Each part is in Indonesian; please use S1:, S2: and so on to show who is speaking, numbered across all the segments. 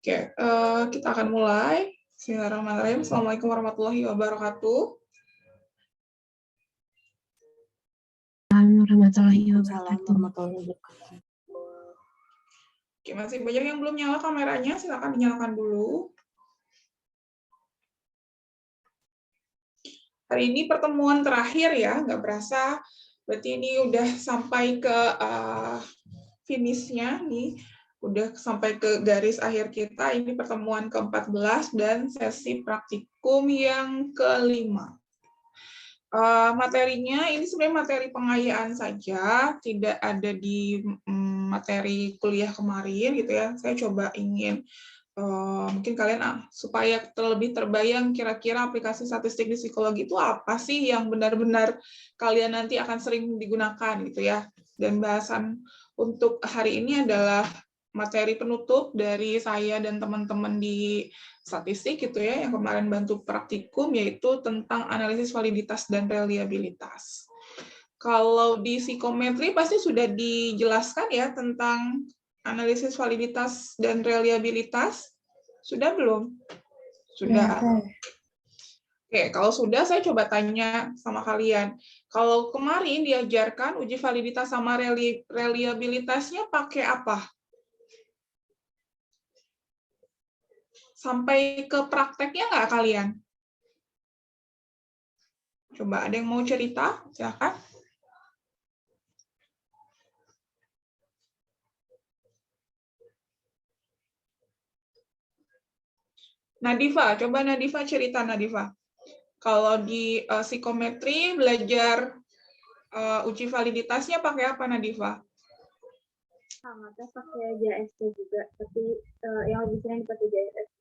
S1: Oke, kita akan mulai. Bismillahirrahmanirrahim. Assalamualaikum warahmatullahi wabarakatuh.
S2: Warahmatullahi
S3: Waalaikumsalam
S2: wabarakatuh.
S3: warahmatullahi wabarakatuh.
S1: Oke, masih banyak yang belum nyala kameranya, silakan dinyalakan dulu. Hari ini pertemuan terakhir ya, nggak berasa. Berarti ini udah sampai ke finishnya nih, udah sampai ke garis akhir kita. Ini pertemuan ke-14 dan sesi praktikum yang ke-5. Materinya ini sebenarnya materi pengayaan saja, tidak ada di materi kuliah kemarin gitu ya. Saya coba ingin mungkin kalian supaya terlebih terbayang kira-kira aplikasi statistik di psikologi itu apa sih yang benar-benar kalian nanti akan sering digunakan gitu ya. Dan bahasan untuk hari ini adalah materi penutup dari saya dan teman-teman di statistik gitu ya, yang kemarin bantu praktikum, yaitu tentang analisis validitas dan reliabilitas. Kalau di psikometri pasti sudah dijelaskan ya tentang analisis validitas dan reliabilitas. Sudah belum? Sudah. Oke, kalau sudah saya coba tanya sama kalian. Kalau kemarin diajarkan uji validitas sama reliabilitasnya pakai apa? Sampai ke prakteknya nggak kalian? Coba ada yang mau cerita? Silakan. Nadifa, coba Nadifa cerita Nadifa. Kalau di psikometri belajar uji validitasnya pakai apa Nadifa?
S4: Sama, tes pakai JSP juga, tapi yang lebih sering pakai JSP.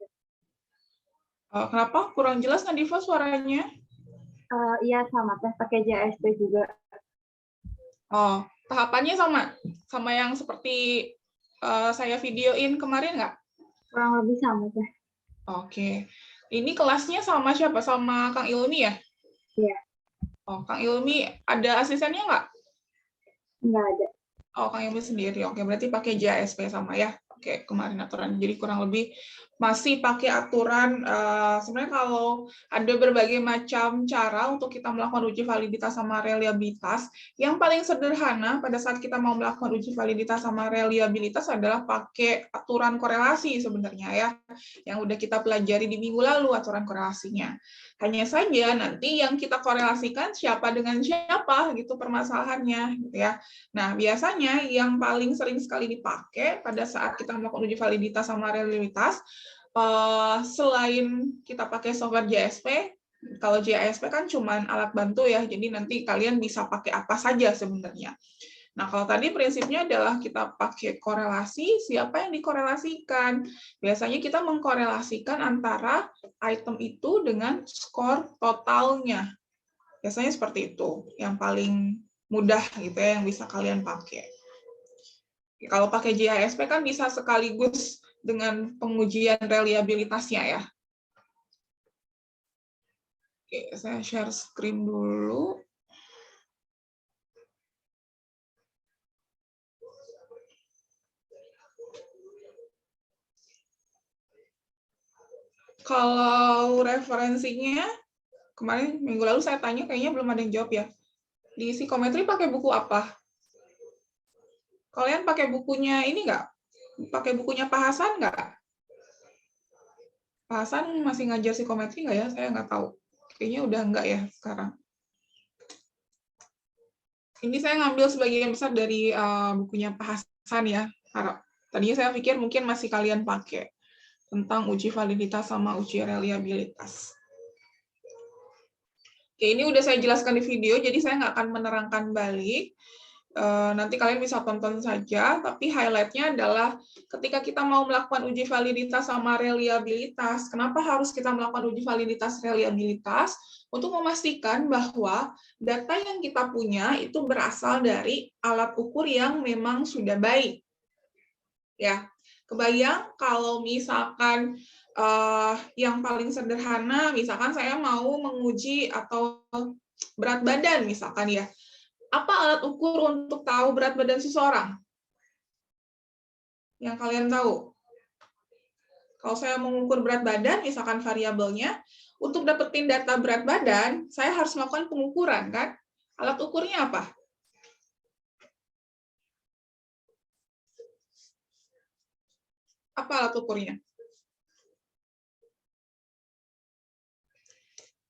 S1: Kenapa? Kurang jelas Nadifa suaranya?
S4: Iya sama, tes pakai JSP juga.
S1: Oh, tahapannya sama yang seperti saya videoin kemarin nggak?
S4: Kurang lebih sama teh.
S1: Oke. Ini kelasnya sama siapa? Sama Kang Ilmi ya?
S4: Iya.
S1: Oh, Kang Ilmi ada asistennya nggak?
S4: Nggak ada.
S1: Oh, Kang Ilmi sendiri. Oke, berarti pakai JSP sama ya? Oke, kemarin aturan. Jadi kurang lebih masih pakai aturan. Sebenarnya kalau ada berbagai macam cara untuk kita melakukan uji validitas sama reliabilitas, yang paling sederhana pada saat kita mau melakukan uji validitas sama reliabilitas adalah pakai aturan korelasi sebenarnya ya, yang udah kita pelajari di minggu lalu aturan korelasinya. Hanya saja nanti yang kita korelasikan siapa dengan siapa gitu permasalahannya gitu ya. Nah, biasanya yang paling sering sekali dipakai pada saat kita melakukan uji validitas sama reliabilitas, selain kita pakai software JSP, kalau JSP kan cuma alat bantu ya, jadi nanti kalian bisa pakai apa saja sebenarnya. Nah, kalau tadi prinsipnya adalah kita pakai korelasi, siapa yang dikorelasikan? Biasanya kita mengkorelasikan antara item itu dengan skor totalnya. Biasanya seperti itu, yang paling mudah gitu ya, yang bisa kalian pakai. Kalau pakai JISP kan bisa sekaligus dengan pengujian reliabilitasnya ya. Oke, saya share screen dulu. Kalau referensinya, kemarin minggu lalu saya tanya, kayaknya belum ada yang jawab ya. Di psikometri pakai buku apa? Kalian pakai bukunya ini nggak? Pakai bukunya Pak Hasan nggak? Pak Hasan masih ngajar psikometri nggak ya? Saya nggak tahu. Kayaknya udah nggak ya sekarang. Ini saya ngambil sebagian besar dari bukunya Pak Hasan ya. Tadinya saya pikir mungkin masih kalian pakai tentang uji validitas sama uji reliabilitas. Oke, ini udah saya jelaskan di video, jadi saya nggak akan menerangkan balik. Nanti kalian bisa tonton saja, tapi highlight-nya adalah ketika kita mau melakukan uji validitas sama reliabilitas, kenapa harus kita melakukan uji validitas reliabilitas? Untuk memastikan bahwa data yang kita punya itu berasal dari alat ukur yang memang sudah baik. Ya, kebayang kalau misalkan yang paling sederhana, misalkan saya mau menguji atau berat badan misalkan ya. Apa alat ukur untuk tahu berat badan seseorang? Yang kalian tahu? Kalau saya mengukur berat badan, misalkan variabelnya, untuk dapetin data berat badan, saya harus melakukan pengukuran, kan? Alat ukurnya apa? Apa alat ukurnya?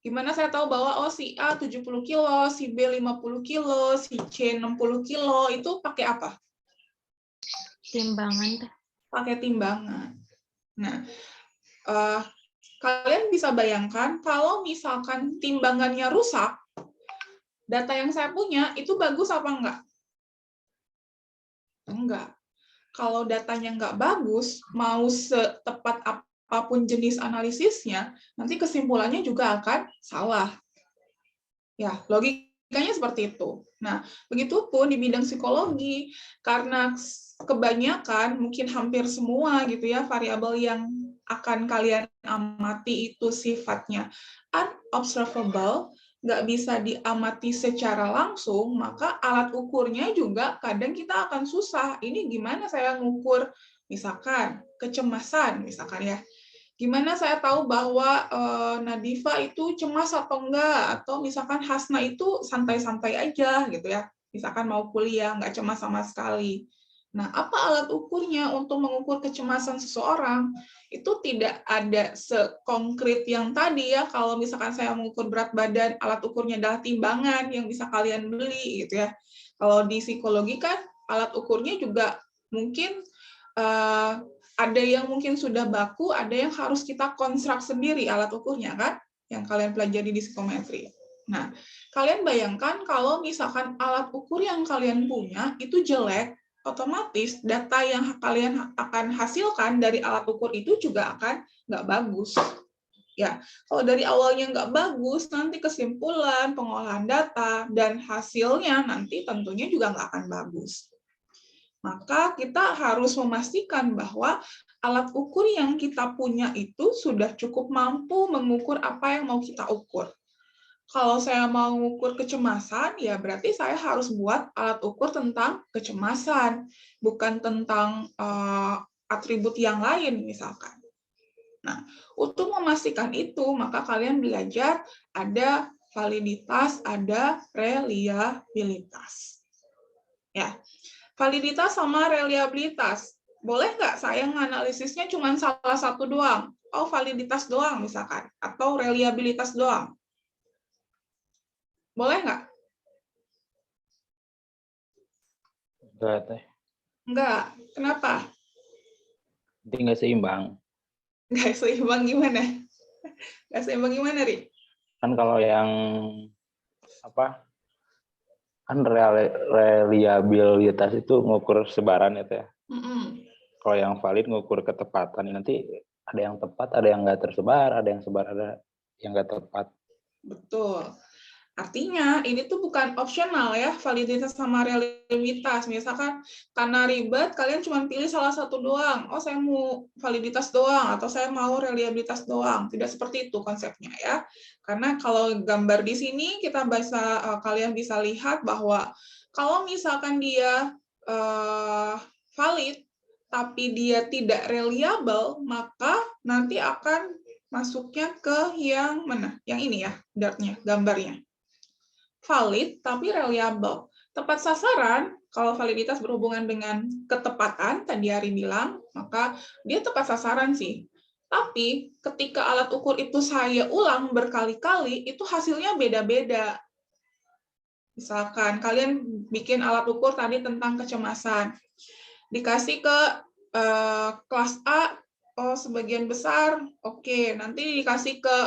S1: Gimana saya tahu bahwa oh si A 70 kilo, si B 50 kilo, si C 60 kilo, itu pakai apa?
S2: Timbangan.
S1: Pakai timbangan. Nah, kalian bisa bayangkan kalau misalkan timbangannya rusak, data yang saya punya itu bagus apa enggak? Enggak. Kalau datanya enggak bagus, mau setepat apapun jenis analisisnya, nanti kesimpulannya juga akan salah. Ya, logikanya seperti itu. Nah, begitupun di bidang psikologi, karena kebanyakan, mungkin hampir semua gitu ya, variabel yang akan kalian amati itu sifatnya unobservable, nggak bisa diamati secara langsung, maka alat ukurnya juga kadang kita akan susah. Ini gimana saya ngukur, misalkan kecemasan, misalkan ya. Gimana saya tahu bahwa Nadifa itu cemas atau enggak, atau misalkan Hasna itu santai-santai aja gitu ya, misalkan mau kuliah nggak cemas sama sekali. Nah, apa alat ukurnya untuk mengukur kecemasan seseorang? Itu tidak ada sekonkret yang tadi ya, kalau misalkan saya mengukur berat badan, alat ukurnya adalah timbangan yang bisa kalian beli gitu ya. Kalau di psikologi kan alat ukurnya juga mungkin ada yang mungkin sudah baku, ada yang harus kita konstruk sendiri alat ukurnya kan, yang kalian pelajari di psikometri. Nah, kalian bayangkan kalau misalkan alat ukur yang kalian punya itu jelek, otomatis data yang kalian akan hasilkan dari alat ukur itu juga akan nggak bagus. Ya, kalau dari awalnya nggak bagus, nanti kesimpulan, pengolahan data, dan hasilnya nanti tentunya juga nggak akan bagus. Maka kita harus memastikan bahwa alat ukur yang kita punya itu sudah cukup mampu mengukur apa yang mau kita ukur. Kalau saya mau mengukur kecemasan, ya berarti saya harus buat alat ukur tentang kecemasan, bukan tentang atribut yang lain misalkan. Nah, untuk memastikan itu, maka kalian belajar ada validitas, ada reliabilitas. Ya, validitas sama reliabilitas. Boleh nggak saya menganalisisnya cuma salah satu doang? Oh, validitas doang misalkan, atau reliabilitas doang. Boleh nggak?
S3: Enggak, Teh.
S1: Nggak. Kenapa?
S3: Nanti nggak seimbang.
S1: Nggak seimbang gimana? Nggak seimbang gimana, Ri?
S3: Kan kalau yang apa? Kan reliabilitas itu ngukur sebaran ya, Teh. Kalau yang valid ngukur ketepatan. Nanti ada yang tepat, ada yang nggak tersebar, ada yang sebar, ada yang nggak tepat.
S1: Betul. Artinya ini tuh bukan opsional ya, validitas sama reliabilitas. Misalkan karena ribet, kalian cuma pilih salah satu doang. Oh, saya mau validitas doang, atau saya mau reliabilitas doang. Tidak seperti itu konsepnya ya. Karena kalau gambar di sini kita kalian bisa lihat bahwa kalau misalkan dia valid, tapi dia tidak reliable, maka nanti akan masuknya ke yang mana? Yang ini ya, dartnya, gambarnya. Valid tapi reliable. Tepat sasaran, kalau validitas berhubungan dengan ketepatan, tadi Ari bilang, maka dia tepat sasaran sih. Tapi ketika alat ukur itu saya ulang berkali-kali, itu hasilnya beda-beda. Misalkan kalian bikin alat ukur tadi tentang kecemasan, dikasih ke kelas A, oh sebagian besar, oke, nanti dikasih ke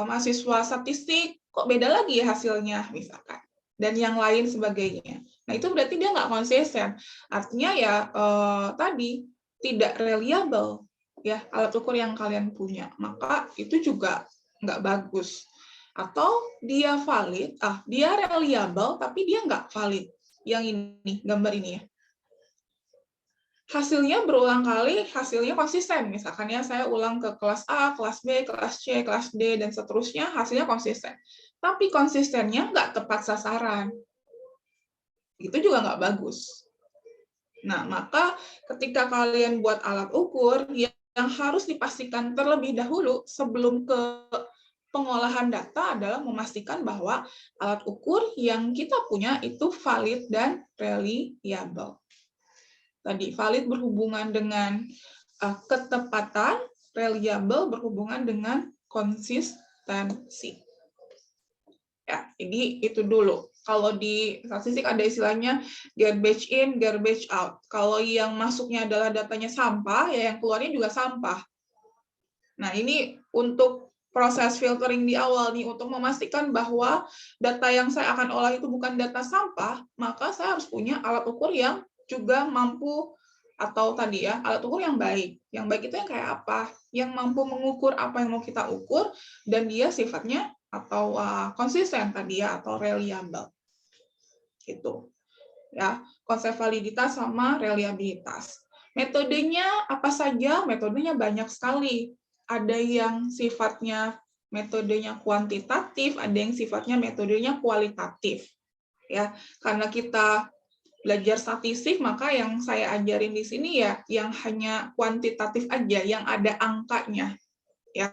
S1: mahasiswa statistik, kok beda lagi ya hasilnya, misalkan. Dan yang lain sebagainya. Nah, itu berarti dia nggak konsisten. Artinya ya tadi, tidak reliable ya alat ukur yang kalian punya. Maka itu juga nggak bagus. Atau dia valid, dia reliable, tapi dia nggak valid. Yang ini, gambar ini ya. Hasilnya berulang kali, hasilnya konsisten. Misalkan ya, saya ulang ke kelas A, kelas B, kelas C, kelas D, dan seterusnya, hasilnya konsisten. Tapi konsistennya nggak tepat sasaran. Itu juga nggak bagus. Nah, maka ketika kalian buat alat ukur, yang yang harus dipastikan terlebih dahulu sebelum ke pengolahan data adalah memastikan bahwa alat ukur yang kita punya itu valid dan reliable. Tadi valid berhubungan dengan ketepatan, reliable berhubungan dengan konsistensi. Ya, jadi itu dulu. Kalau di statistik ada istilahnya garbage in, garbage out. Kalau yang masuknya adalah datanya sampah, ya yang keluarnya juga sampah. Nah, ini untuk proses filtering di awal nih, untuk memastikan bahwa data yang saya akan olah itu bukan data sampah, maka saya harus punya alat ukur yang juga mampu, atau tadi ya, alat ukur yang baik. Yang baik itu yang kayak apa? Yang mampu mengukur apa yang mau kita ukur, dan dia sifatnya atau konsisten tadi ya, atau reliable. Gitu. Ya, konsep validitas sama reliabilitas. Metodenya apa saja? Metodenya banyak sekali. Ada yang sifatnya metodenya kuantitatif, ada yang sifatnya metodenya kualitatif. Ya, karena kita belajar statistik, maka yang saya ajarin di sini ya yang hanya kuantitatif aja, yang ada angkanya. Ya.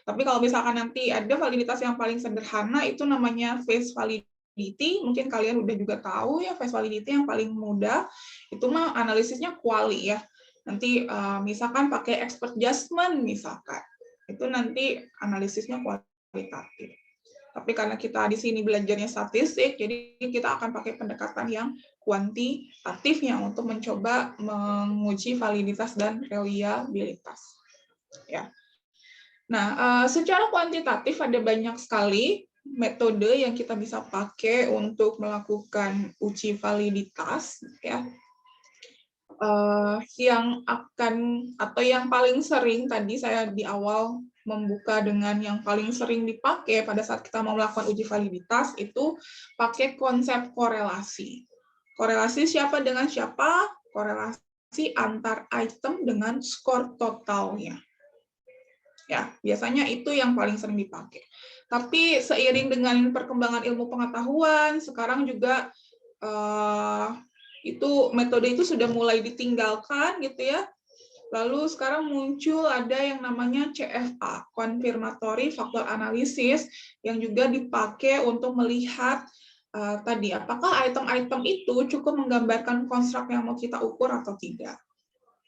S1: Tapi kalau misalkan nanti ada validitas yang paling sederhana, itu namanya face validity. Mungkin kalian udah juga tahu ya, face validity yang paling mudah itu mah analisisnya kuali ya. Nanti misalkan pakai expert judgment misalkan, itu nanti analisisnya kualitatif. Tapi karena kita di sini belajarnya statistik, jadi kita akan pakai pendekatan yang kuantitatifnya untuk mencoba menguji validitas dan reliabilitas. Ya. Nah, secara kuantitatif ada banyak sekali metode yang kita bisa pakai untuk melakukan uji validitas, ya. Yang akan atau yang paling sering tadi saya di awal membuka dengan yang paling sering dipakai pada saat kita mau melakukan uji validitas itu pakai konsep korelasi. Korelasi siapa dengan siapa? Korelasi antar item dengan skor totalnya. Ya, biasanya itu yang paling sering dipakai. Tapi seiring dengan perkembangan ilmu pengetahuan, sekarang juga metode itu sudah mulai ditinggalkan gitu ya. Lalu sekarang muncul ada yang namanya CFA, Confirmatory Factor Analysis, yang juga dipakai untuk melihat tadi apakah item-item itu cukup menggambarkan konstruk yang mau kita ukur atau tidak.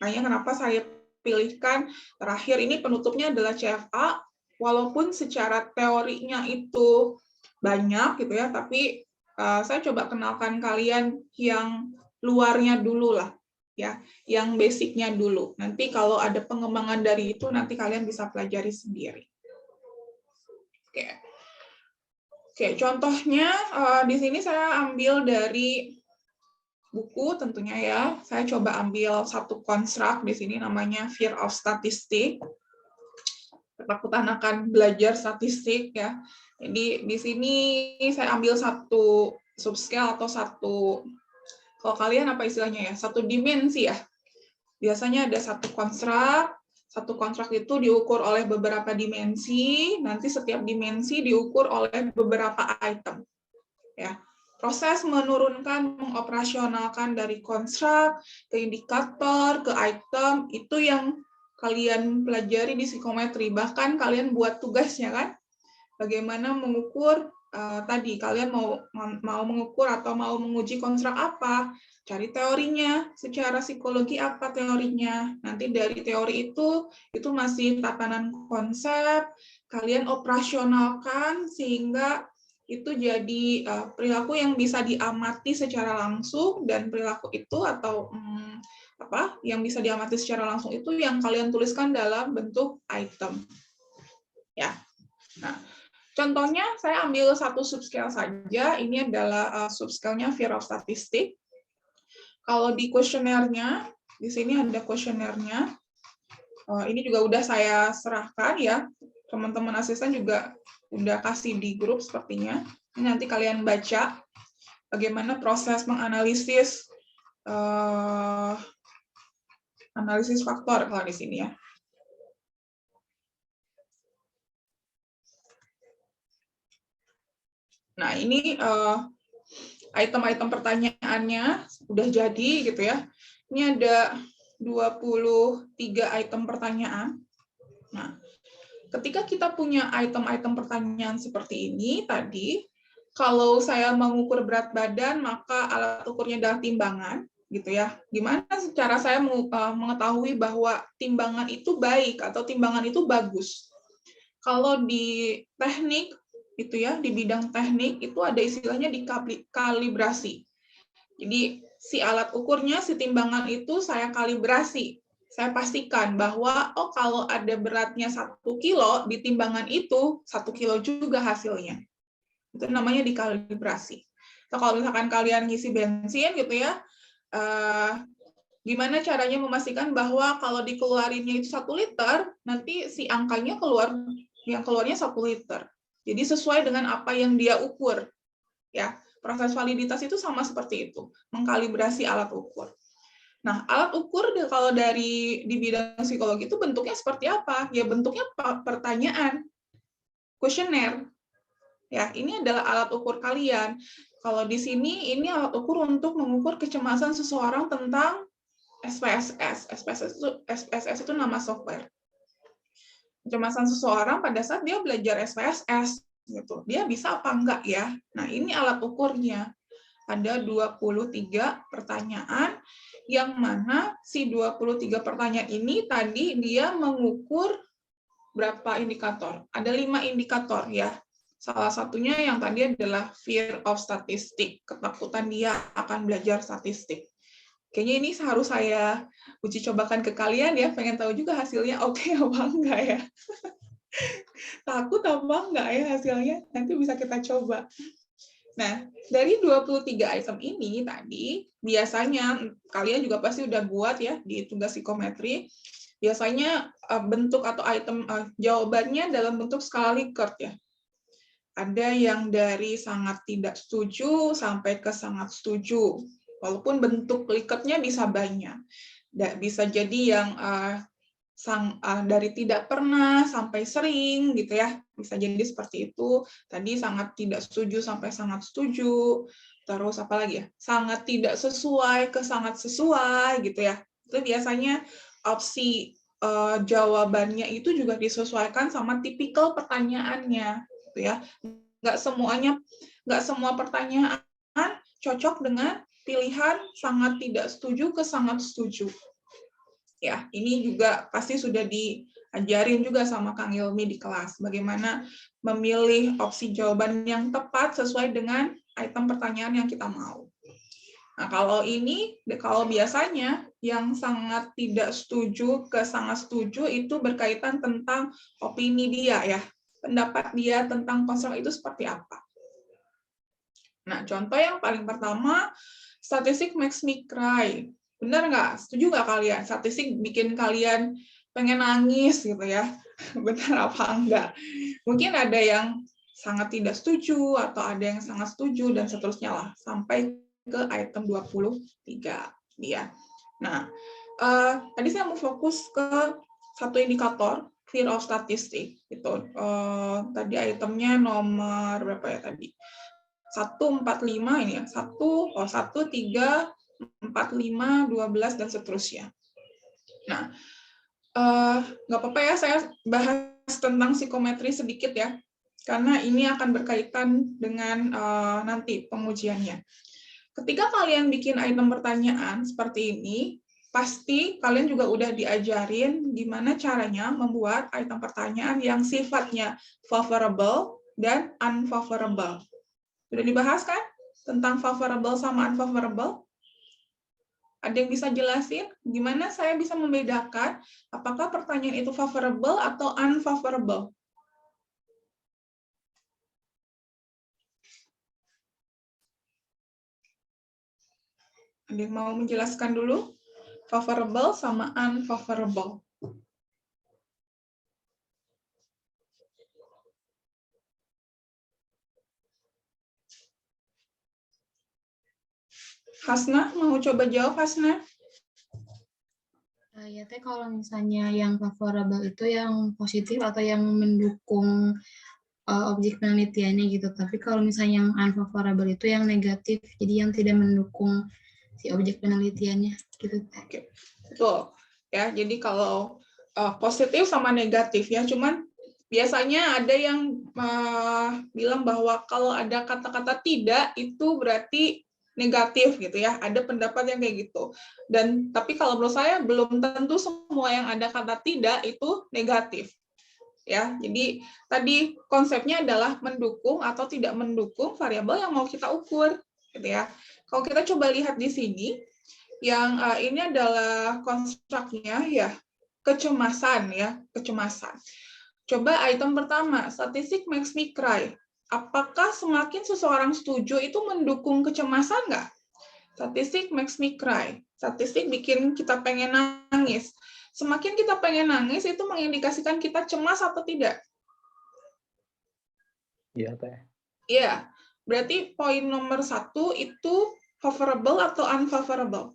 S1: Makanya kenapa saya pilihkan terakhir ini penutupnya adalah CFA, walaupun secara teorinya itu banyak gitu ya, tapi saya coba kenalkan kalian yang luarnya dulu lah, ya, yang basicnya dulu. Nanti kalau ada pengembangan dari itu nanti kalian bisa pelajari sendiri. Oke, contohnya di sini saya ambil dari buku tentunya ya. Saya coba ambil satu konstruk di sini namanya Fear of Statistics. Ketakutan akan belajar statistik ya. Jadi di sini saya ambil satu subscale atau satu, kalau kalian apa istilahnya ya, satu dimensi ya. Biasanya ada satu konstruk itu diukur oleh beberapa dimensi, nanti setiap dimensi diukur oleh beberapa item. Ya. Proses menurunkan, mengoperasionalkan dari konstruk ke indikator, ke item, itu yang kalian pelajari di psikometri. Bahkan kalian buat tugasnya kan, bagaimana mengukur tadi, kalian mau mengukur atau mau menguji konstruk apa, cari teorinya, secara psikologi apa teorinya. Nanti dari teori itu masih tatanan konsep, kalian operasionalkan sehingga itu jadi perilaku yang bisa diamati secara langsung, dan perilaku itu atau yang bisa diamati secara langsung itu yang kalian tuliskan dalam bentuk item. Ya. Nah, contohnya saya ambil satu subscale saja. Ini adalah subscale-nya Fear of Statistics. Kalau di kuesionernya, di sini ada kuesionernya. Ini juga udah saya serahkan ya. Teman-teman asisten juga udah kasih di grup sepertinya. Ini nanti kalian baca bagaimana proses menganalisis analisis faktor kalau di sini ya. Nah, ini item-item pertanyaannya udah jadi gitu ya. Ini ada 23 item pertanyaan. Nah, ketika kita punya item-item pertanyaan seperti ini tadi, kalau saya mengukur berat badan, maka alat ukurnya adalah timbangan, gitu ya. Gimana cara saya mengetahui bahwa timbangan itu baik atau timbangan itu bagus? Kalau di teknik, itu ya, di bidang teknik itu ada istilahnya dikalibrasi. Jadi si alat ukurnya, si timbangan itu saya kalibrasi. Saya pastikan bahwa oh kalau ada beratnya 1 kilo di timbangan itu 1 kilo juga hasilnya. Itu namanya dikalibrasi. So, kalau misalkan kalian ngisi bensin gitu ya, gimana caranya memastikan bahwa kalau dikeluarinnya itu 1 liter, nanti si angkanya keluarnya 1 liter. Jadi sesuai dengan apa yang dia ukur. Ya, proses validitas itu sama seperti itu, mengkalibrasi alat ukur. Nah, alat ukur kalau di bidang psikologi itu bentuknya seperti apa? Ya bentuknya pertanyaan, kuesioner. Ya, ini adalah alat ukur kalian. Kalau di sini ini alat ukur untuk mengukur kecemasan seseorang tentang SPSS. SPSS itu nama software. Kecemasan seseorang pada saat dia belajar SPSS gitu. Dia bisa apa enggak ya? Nah, ini alat ukurnya. Ada 23 pertanyaan yang mana si 23 pertanyaan ini tadi dia mengukur berapa indikator? Ada 5 indikator ya. Salah satunya yang tadi adalah fear of statistics, ketakutan dia akan belajar statistik. Kayaknya ini harus saya uji cobakan ke kalian ya, pengen tahu juga hasilnya oke apa enggak ya. Takut apa enggak ya hasilnya, nanti bisa kita coba. Nah, dari 23 item ini tadi, biasanya kalian juga pasti udah buat ya di tugas psikometri, biasanya bentuk atau item jawabannya dalam bentuk skala Likert ya. Ada yang dari sangat tidak setuju sampai ke sangat setuju. Walaupun bentuk Likertnya bisa banyak. Bisa jadi yang dari tidak pernah sampai sering gitu ya. Bisa jadi seperti itu. Tadi sangat tidak setuju sampai sangat setuju. Terus apa lagi ya? Sangat tidak sesuai ke sangat sesuai gitu ya. Itu biasanya opsi jawabannya itu juga disesuaikan sama tipikal pertanyaannya gitu ya. Nggak semua pertanyaan cocok dengan pilihan sangat tidak setuju ke sangat setuju. Ya, ini juga pasti sudah diajarin juga sama Kang Ilmi di kelas, bagaimana memilih opsi jawaban yang tepat sesuai dengan item pertanyaan yang kita mau. Nah, kalau biasanya yang sangat tidak setuju ke sangat setuju itu berkaitan tentang opini dia ya, pendapat dia tentang konstruk itu seperti apa. Nah, contoh yang paling pertama, statistik makes me cry. Benar nggak? Setuju nggak kalian? Statistik bikin kalian pengen nangis gitu ya. Benar apa enggak? Mungkin ada yang sangat tidak setuju, atau ada yang sangat setuju, dan seterusnya lah. Sampai ke item 23. Ya. Nah, tadi saya mau fokus ke satu indikator, fear of statistics. Gitu. Tadi itemnya nomor berapa ya tadi? 145 ini ya, 1, 3, 4, 5, 12, dan seterusnya. Nah, nggak apa-apa ya, saya bahas tentang psikometri sedikit ya, karena ini akan berkaitan dengan nanti pengujiannya. Ketika kalian bikin item pertanyaan seperti ini, pasti kalian juga udah diajarin gimana caranya membuat item pertanyaan yang sifatnya favorable dan unfavorable. Sudah dibahas kan tentang favorable sama unfavorable? Ada yang bisa jelasin gimana saya bisa membedakan apakah pertanyaan itu favorable atau unfavorable? Ada yang mau menjelaskan dulu? Favorable sama unfavorable. Hasna, mau coba jawab Hasna?
S2: Ya teh, kalau misalnya yang favorable itu yang positif atau yang mendukung objek penelitiannya gitu. Tapi kalau misalnya yang unfavorable itu yang negatif, jadi yang tidak mendukung si objek penelitiannya gitu.
S1: Oke, betul. Ya, jadi kalau positif sama negatif ya, cuman biasanya ada yang bilang bahwa kalau ada kata-kata tidak itu berarti negatif gitu ya. Ada pendapat yang kayak gitu. Dan tapi kalau menurut saya belum tentu semua yang ada kata tidak itu negatif. Ya, jadi tadi konsepnya adalah mendukung atau tidak mendukung variabel yang mau kita ukur gitu ya. Kalau kita coba lihat di sini, yang ini adalah konstruknya ya, kecemasan ya, kecemasan. Coba item pertama, statistik makes me cry. Apakah semakin seseorang setuju itu mendukung kecemasan nggak? Statistik makes me cry. Statistik bikin kita pengen nangis. Semakin kita pengen nangis itu mengindikasikan kita cemas atau tidak?
S3: Iya, Teh.
S1: Iya. Berarti poin nomor 1 itu favorable atau unfavorable?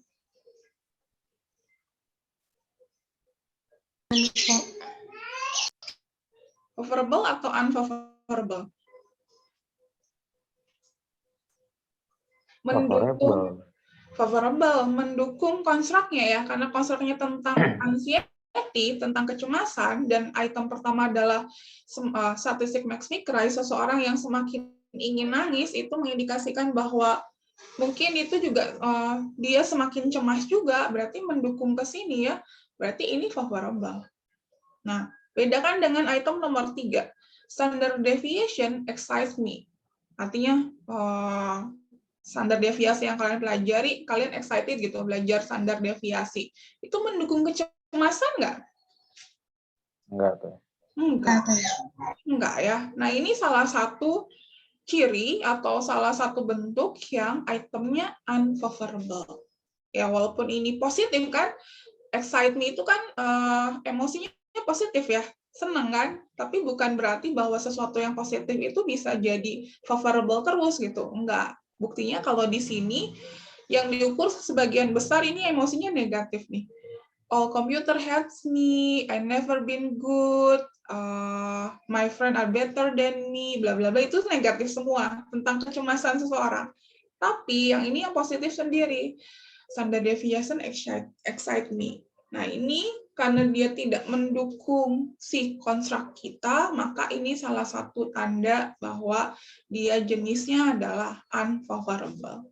S1: Favorable atau unfavorable? Mendukung favorable, mendukung konstruknya ya, karena konstruknya tentang anxiety, tentang kecemasan, dan item pertama adalah statistik makes me cry, seseorang yang semakin ingin nangis itu mengindikasikan bahwa mungkin itu juga dia semakin cemas juga, berarti mendukung ke sini ya, berarti ini favorable. Nah, bedakan dengan item nomor 3, standard deviation excites me. Artinya standar deviasi yang kalian pelajari, kalian excited gitu belajar standar deviasi. Itu mendukung kecemasan nggak?
S3: Enggak, Teh.
S1: Enggak ya. Nah, ini salah satu ciri atau salah satu bentuk yang itemnya unfavorable. Ya, walaupun ini positif kan, excite me itu kan emosinya positif ya, senang kan, tapi bukan berarti bahwa sesuatu yang positif itu bisa jadi favorable terus gitu, enggak. Buktinya kalau di sini yang diukur sebagian besar ini emosinya negatif nih. All computer hates me, I never been good, my friend are better than me, bla bla bla, itu negatif semua tentang kecemasan seseorang. Tapi yang ini yang positif sendiri. Standard deviation excite me. Nah, ini karena dia tidak mendukung si konstruk kita, maka ini salah satu tanda bahwa dia jenisnya adalah unfavorable.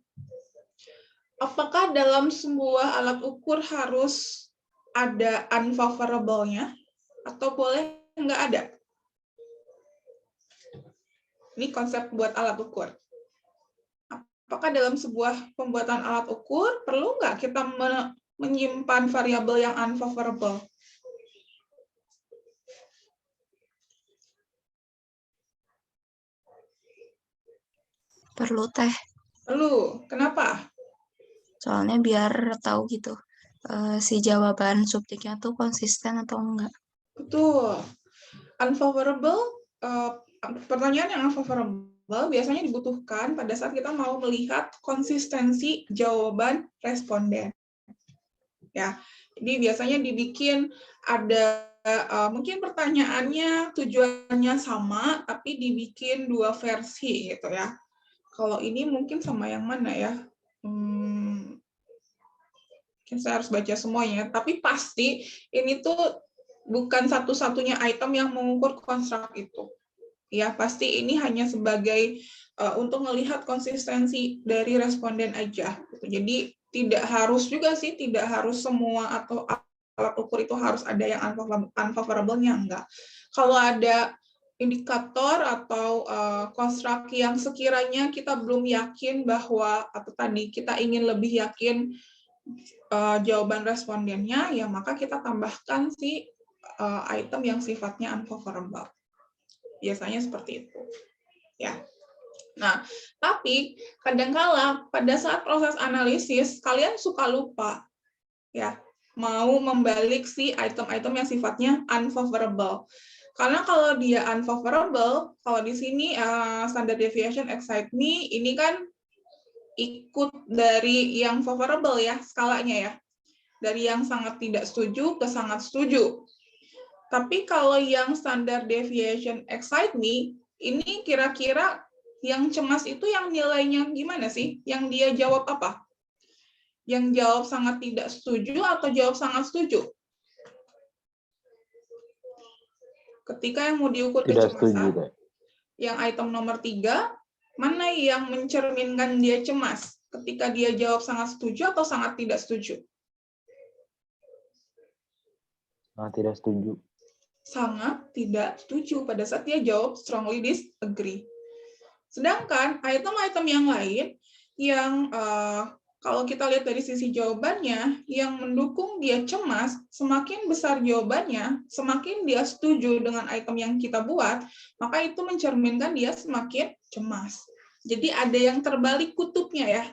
S1: Apakah dalam sebuah alat ukur harus ada unfavorable-nya? Atau boleh nggak ada? Ini konsep buat alat ukur. Apakah dalam sebuah pembuatan alat ukur perlu nggak kita menyimpan variabel yang unfavorable?
S5: Perlu, Teh.
S1: Perlu. Kenapa?
S5: Soalnya biar tahu gitu si jawaban subtiknya tuh konsisten atau enggak.
S1: Betul. Unfavorable, pertanyaan yang unfavorable biasanya dibutuhkan pada saat kita mau melihat konsistensi jawaban responden. Ya, jadi biasanya dibikin ada mungkin pertanyaannya tujuannya sama, tapi dibikin 2 versi gitu ya. Kalau ini mungkin sama yang mana ya? Mungkin saya harus baca semuanya, tapi pasti ini tuh bukan satu-satunya item yang mengukur konstruk itu. Ya, pasti ini hanya sebagai untuk melihat konsistensi dari responden aja. Jadi tidak harus juga sih, tidak harus semua atau alat ukur itu harus ada yang unfavorable-nya, enggak. Kalau ada indikator atau konstruk yang sekiranya kita belum yakin bahwa, atau tadi kita ingin lebih yakin jawaban respondennya, ya maka kita tambahkan si item yang sifatnya unfavorable. Biasanya seperti itu. Ya. Nah, tapi kadangkala pada saat proses analisis kalian suka lupa ya, mau membalik si item-item yang sifatnya unfavorable. Karena kalau dia unfavorable, kalau di sini standard deviation excite me ini kan ikut dari yang favorable ya, skalanya ya. Dari yang sangat tidak setuju ke sangat setuju. Tapi kalau yang standard deviation excite me, ini kira-kira yang cemas itu yang nilainya gimana sih? Yang dia jawab apa? Yang jawab sangat tidak setuju atau jawab sangat setuju? Ketika yang mau diukur
S3: Tidak setuju,
S1: kecemasan,
S3: Teh.
S1: yang item nomor 3, mana yang mencerminkan dia cemas? Ketika dia jawab sangat setuju atau sangat tidak setuju?
S3: Sangat tidak setuju.
S1: Sangat tidak setuju pada saat dia jawab strongly disagree. Sedangkan item-item yang lain yang kalau kita lihat dari sisi jawabannya, yang mendukung dia cemas, semakin besar jawabannya, semakin dia setuju dengan item yang kita buat, maka itu mencerminkan dia semakin cemas. Jadi ada yang terbalik kutubnya ya.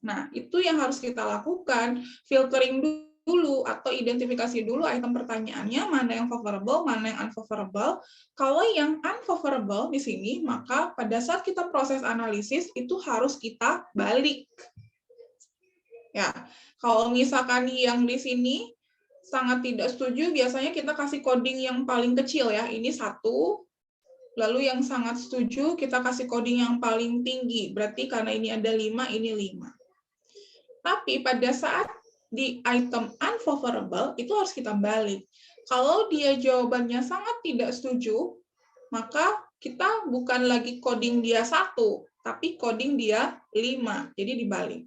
S1: Nah, itu yang harus kita lakukan, filtering dulu atau identifikasi dulu item pertanyaannya, mana yang favorable, mana yang unfavorable. Kalau yang unfavorable di sini, maka pada saat kita proses analisis itu harus kita balik. Ya, kalau misalkan yang di sini sangat tidak setuju, biasanya kita kasih coding yang paling kecil ya, ini 1. Lalu yang sangat setuju kita kasih coding yang paling tinggi, berarti karena ini ada 5, ini 5. Tapi pada saat di item unfavorable, itu harus kita balik. Kalau dia jawabannya sangat tidak setuju, maka kita bukan lagi coding dia 1, tapi coding dia 5. Jadi dibalik.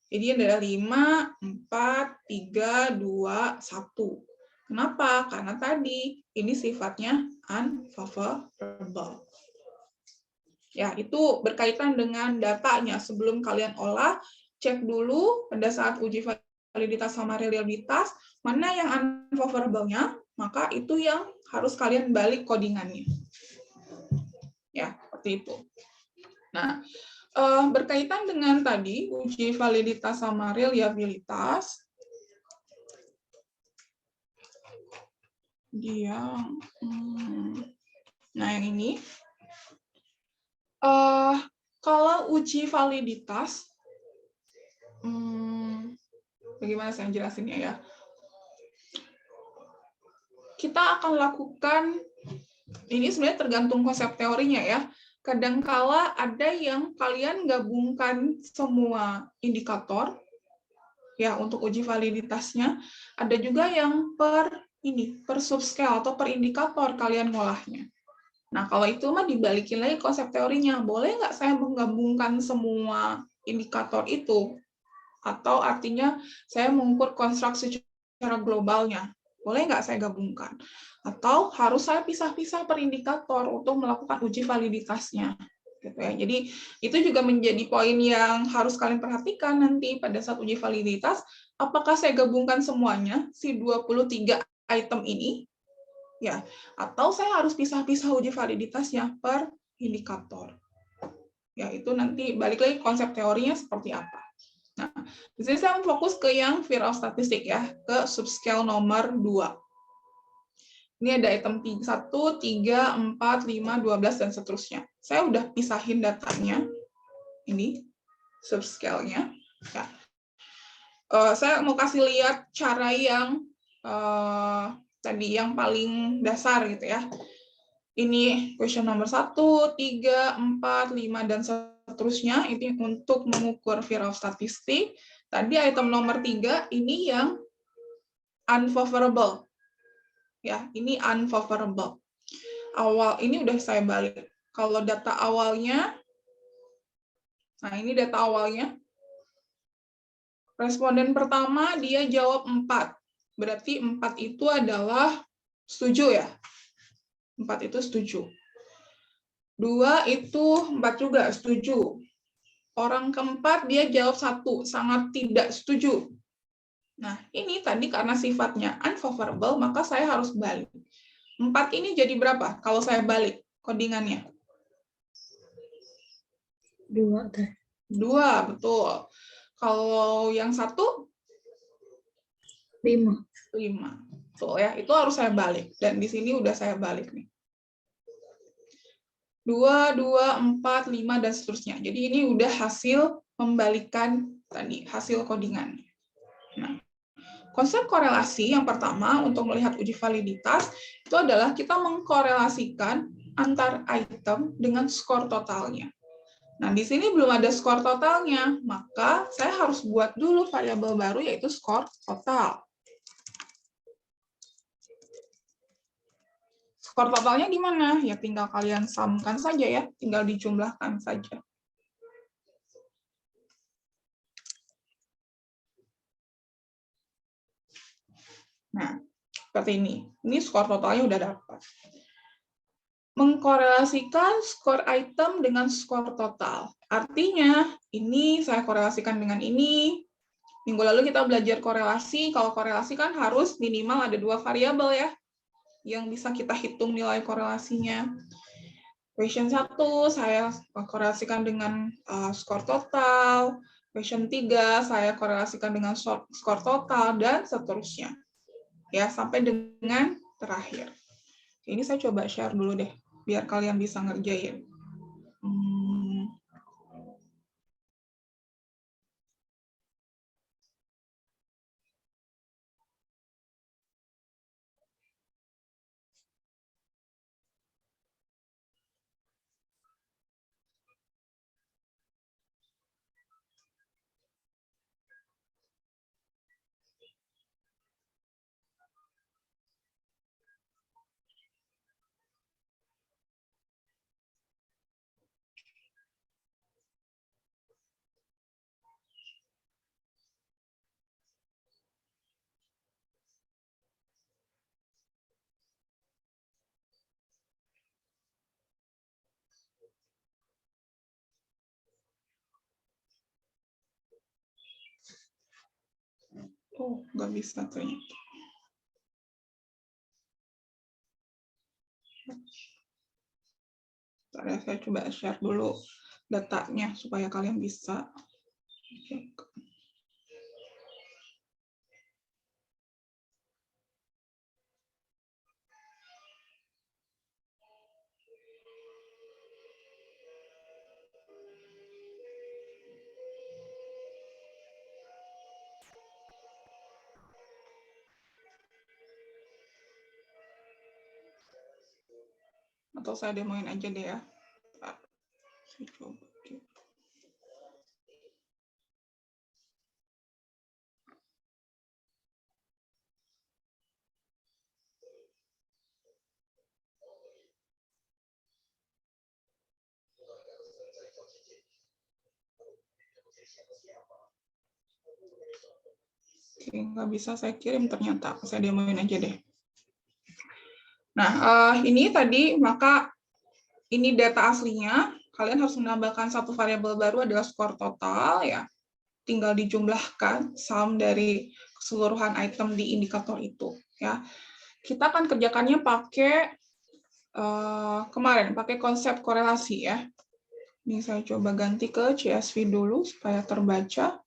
S1: Jadi ada 5, 4, 3, 2, 1. Kenapa? Karena tadi ini sifatnya unfavorable. Ya, itu berkaitan dengan datanya. Sebelum kalian olah, cek dulu pada saat uji validitas sama reliabilitas, mana yang unfavorable-nya, maka itu yang harus kalian balik codingannya. Ya, seperti itu. Nah, berkaitan dengan tadi uji validitas sama reliabilitas, nah yang ini, kalau uji validitas, bagaimana saya jelasinnya ya? Kita akan lakukan, ini sebenarnya tergantung konsep teorinya ya. Kadangkala ada yang kalian gabungkan semua indikator, ya untuk uji validitasnya. Ada juga yang per subscale atau per indikator kalian ngolahnya. Nah kalau itu mah dibalikin lagi konsep teorinya. Boleh nggak saya menggabungkan semua indikator itu? Atau artinya saya mengukur konstruksi secara globalnya. Boleh nggak saya gabungkan? Atau harus saya pisah-pisah per indikator untuk melakukan uji validitasnya. Gitu ya. Jadi itu juga menjadi poin yang harus kalian perhatikan nanti pada saat uji validitas. Apakah saya gabungkan semuanya, si 23 item ini? Ya, atau saya harus pisah-pisah uji validitasnya per indikator. Ya, itu nanti balik lagi konsep teorinya seperti apa. Nah, di sini saya fokus ke yang fear of statistic ya, ke subscale nomor 2. Ini ada item 1, 3, 4, 5, 12, dan seterusnya. Saya udah pisahin datanya. Ini subscale-nya. Ya. Saya mau kasih lihat cara yang tadi yang paling dasar gitu ya. Ini question nomor 1, 3, 4, 5, dan seterusnya. Ini untuk mengukur fear of statistic. Tadi item nomor 3, ini yang unfavorable. Ya, ini unfavorable. Awal, ini udah saya balik. Kalau data awalnya, nah ini data awalnya. Responden pertama, dia jawab 4. Berarti 4 itu adalah setuju ya. 4 itu setuju. 2 itu 4 juga setuju. Orang keempat dia jawab 1, sangat tidak setuju. Nah, ini tadi karena sifatnya unfavorable, maka saya harus balik. 4 ini jadi berapa kalau saya balik codingannya?
S2: 2.
S1: 2, betul. Kalau yang 1?
S2: 5.
S1: 5. Betul ya, itu harus saya balik. Dan di sini udah saya balik nih. 2, 4, 5, dan seterusnya. Jadi ini udah hasil membalikan tadi, hasil codingan. Nah, konsep korelasi yang pertama untuk melihat uji validitas itu adalah kita mengkorelasikan antar item dengan skor totalnya. Nah, di sini belum ada skor totalnya, maka saya harus buat dulu variabel baru yaitu skor total. Skor totalnya di mana? Ya tinggal kalian samakan saja ya, tinggal dijumlahkan saja. Nah, seperti ini. Ini skor totalnya udah dapat. Mengkorelasikan skor item dengan skor total. Artinya, ini saya korelasikan dengan ini. Minggu lalu kita belajar korelasi. Kalau korelasi kan harus minimal ada 2 variabel ya, yang bisa kita hitung nilai korelasinya. Question 1 saya korelasikan dengan skor total. Question 3 saya korelasikan dengan skor total, dan seterusnya. Ya, sampai dengan terakhir. Ini saya coba share dulu deh, biar kalian bisa ngerjain. Oh, nggak bisa ternyata. Saya coba share dulu datanya supaya kalian bisa cek. Atau saya demoin aja deh ya. Saya coba. Oke, nggak bisa saya kirim ternyata. Saya demoin aja deh. Nah, ini tadi, maka ini data aslinya. Kalian harus menambahkan satu variabel baru adalah skor total ya. Tinggal dijumlahkan sum dari keseluruhan item di indikator itu ya. Kita akan kerjakannya pakai kemarin pakai konsep korelasi ya. Ini saya coba ganti ke CSV dulu supaya terbaca.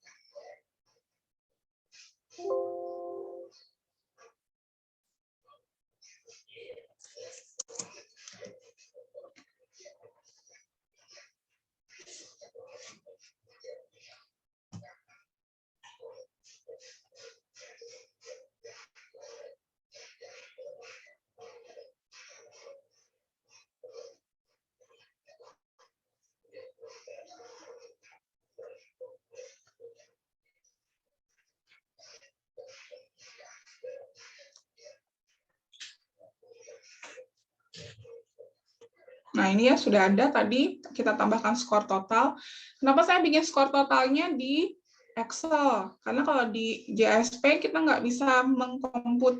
S1: Nah, ini ya sudah ada tadi, kita tambahkan skor total. Kenapa saya bikin skor totalnya di Excel? Karena kalau di JSP kita nggak bisa mengkomput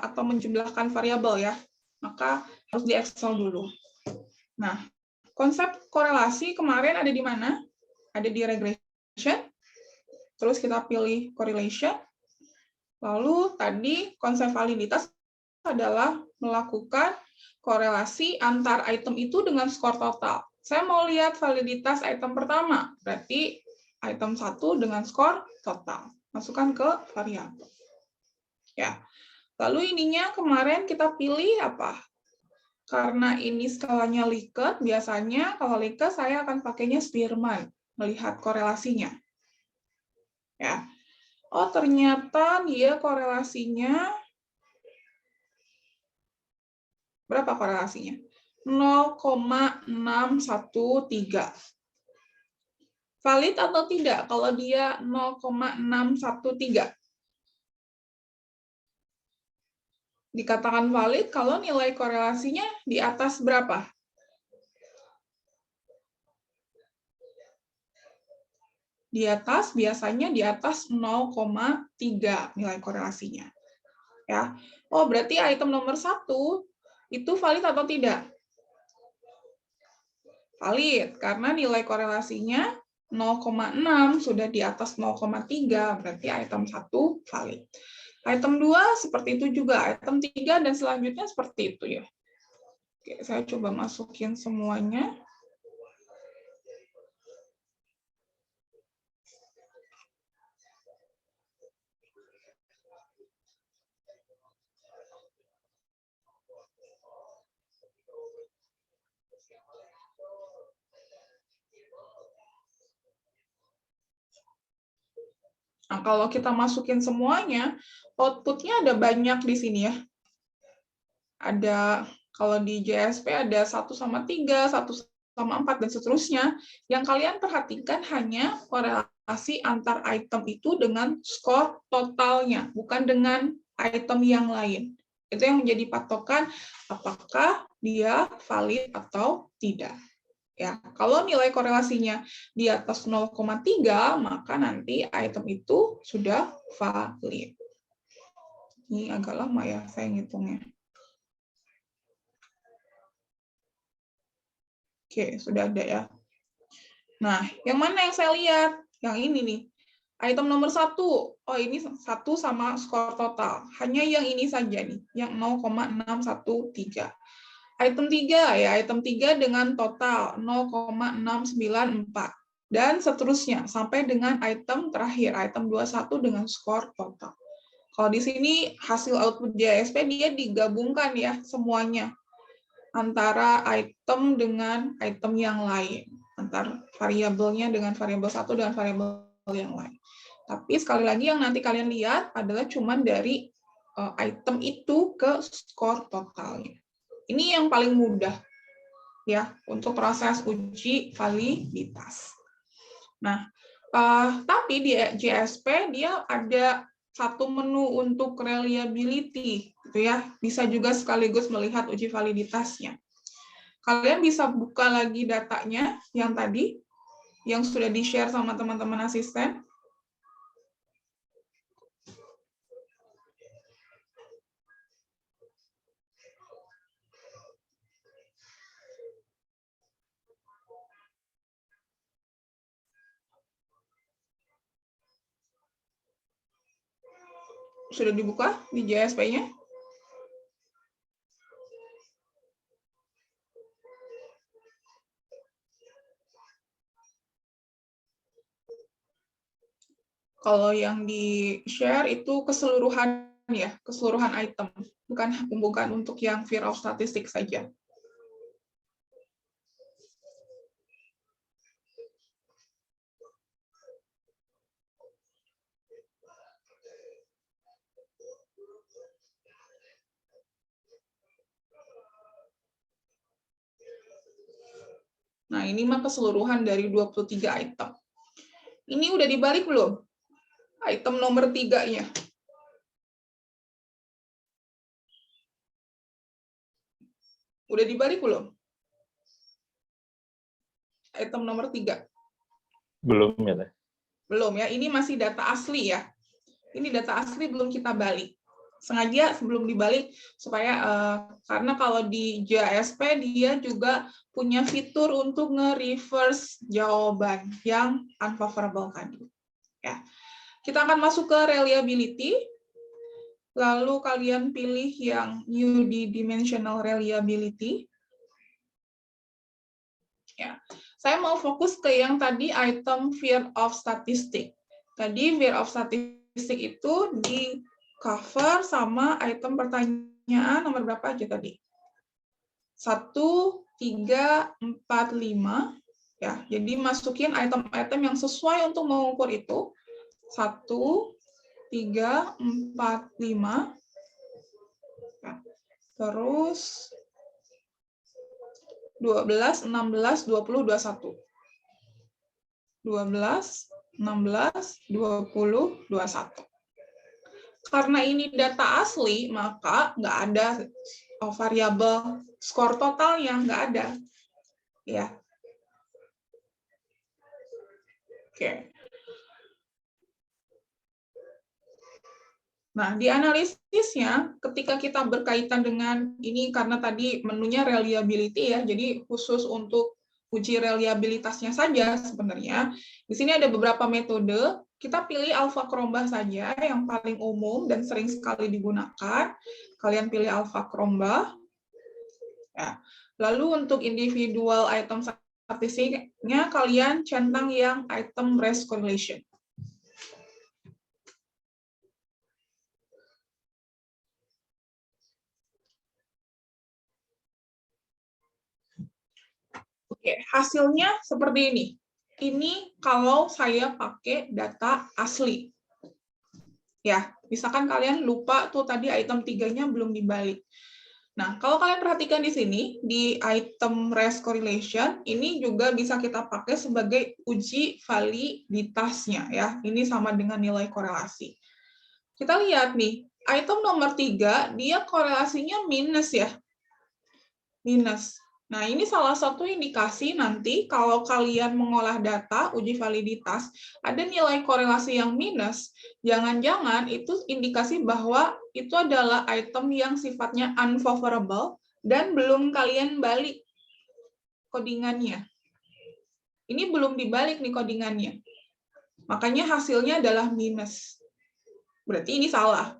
S1: atau menjumlahkan variabel ya. Maka harus di Excel dulu. Nah, konsep korelasi kemarin ada di mana? Ada di regression. Terus kita pilih correlation. Lalu tadi konsep validitas adalah melakukan korelasi antar item itu dengan skor total. Saya mau lihat validitas item pertama, berarti item 1 dengan skor total. Masukkan ke variabel. Ya. Lalu ininya kemarin kita pilih apa? Karena ini skalanya Likert, biasanya kalau Likert saya akan pakainya Spearman, melihat korelasinya. Ya. Oh, ternyata dia korelasinya berapa korelasinya? 0,613. Valid atau tidak kalau dia 0,613? Dikatakan valid kalau nilai korelasinya di atas berapa? Di atas, biasanya di atas 0,3 nilai korelasinya. Ya. Oh, berarti item nomor 1 itu valid atau tidak? Valid, karena nilai korelasinya 0,6 sudah di atas 0,3, berarti item 1 valid. Item 2 seperti itu juga, item 3 dan selanjutnya seperti itu ya. Oke, saya coba masukin semuanya. Nah, kalau kita masukin semuanya, output-nya ada banyak di sini ya. Ada, kalau di JSP ada 1/3, 1/4, dan seterusnya. Yang kalian perhatikan hanya korelasi antar item itu dengan skor totalnya, bukan dengan item yang lain. Itu yang menjadi patokan apakah dia valid atau tidak. Ya, kalau nilai korelasinya di atas 0,3, maka nanti item itu sudah valid. Ini agak lama ya saya ngitungnya. Oke, sudah ada ya. Nah, yang mana yang saya lihat? Yang ini nih. Item nomor 1. Oh, ini 1 sama skor total. Hanya yang ini saja nih, yang 0,613. Item 3 ya, item 3 dengan total 0,694 dan seterusnya sampai dengan item terakhir, item 21 dengan skor total. Kalau di sini hasil output JSP dia digabungkan ya semuanya antara item dengan item yang lain, antar variabelnya dengan variabel 1 dengan variabel yang lain. Tapi sekali lagi yang nanti kalian lihat adalah cuman dari item itu ke skor totalnya. Ini yang paling mudah ya untuk proses uji validitas. Nah, tapi di JSP dia ada satu menu untuk reliability, gitu ya. Bisa juga sekaligus melihat uji validitasnya. Kalian bisa buka lagi datanya yang tadi, yang sudah di-share sama teman-teman asisten. Sudah dibuka di JSP-nya? Kalau yang di-share itu keseluruhan ya, keseluruhan item, bukan untuk yang fear of statistic saja. Nah, ini mah keseluruhan dari 23 item. Ini udah dibalik belum? Item nomor 3-nya. Udah dibalik belum? Item nomor 3.
S3: Belum ya, Teh?
S1: Belum ya, ini masih data asli ya. Ini data asli belum kita balik. Sengaja sebelum dibalik supaya karena kalau di JSP dia juga punya fitur untuk nge-reverse jawaban yang unfavorable tadi. Ya. Kita akan masuk ke reliability. Lalu kalian pilih yang unidimensional reliability. Ya. Saya mau fokus ke yang tadi item fear of statistic. Tadi fear of statistic itu di cover sama item pertanyaan nomor berapa aja tadi? 1, 3, 4, 5. Ya, jadi masukin item-item yang sesuai untuk mengukur itu. 1, 3, 4, 5. Ya. Terus 12, 16, 20, 21. 12, 16, 20, 21. Karena ini data asli, maka nggak ada variabel skor totalnya, nggak ada. Ya. Oke. Nah, di analisisnya, ketika kita berkaitan dengan ini, karena tadi menunya reliability ya, jadi khusus untuk uji reliabilitasnya saja sebenarnya. Di sini ada beberapa metode, kita pilih alpha Cronbach saja, yang paling umum dan sering sekali digunakan. Kalian pilih alpha Cronbach. Ya. Lalu untuk individual item statistiknya, kalian centang yang item race correlation. Oke, hasilnya seperti ini. Ini kalau saya pakai data asli. Ya, misalkan kalian lupa tuh tadi item 3-nya belum dibalik. Nah, kalau kalian perhatikan di sini, di item race correlation, ini juga bisa kita pakai sebagai uji validitasnya. Ya, ini sama dengan nilai korelasi. Kita lihat nih, item nomor 3, dia korelasinya minus ya. Minus. Nah, ini salah satu indikasi nanti kalau kalian mengolah data, uji validitas, ada nilai korelasi yang minus, jangan-jangan itu indikasi bahwa itu adalah item yang sifatnya unfavorable dan belum kalian balik codingannya. Ini belum dibalik nih codingannya. Makanya hasilnya adalah minus. Berarti ini salah.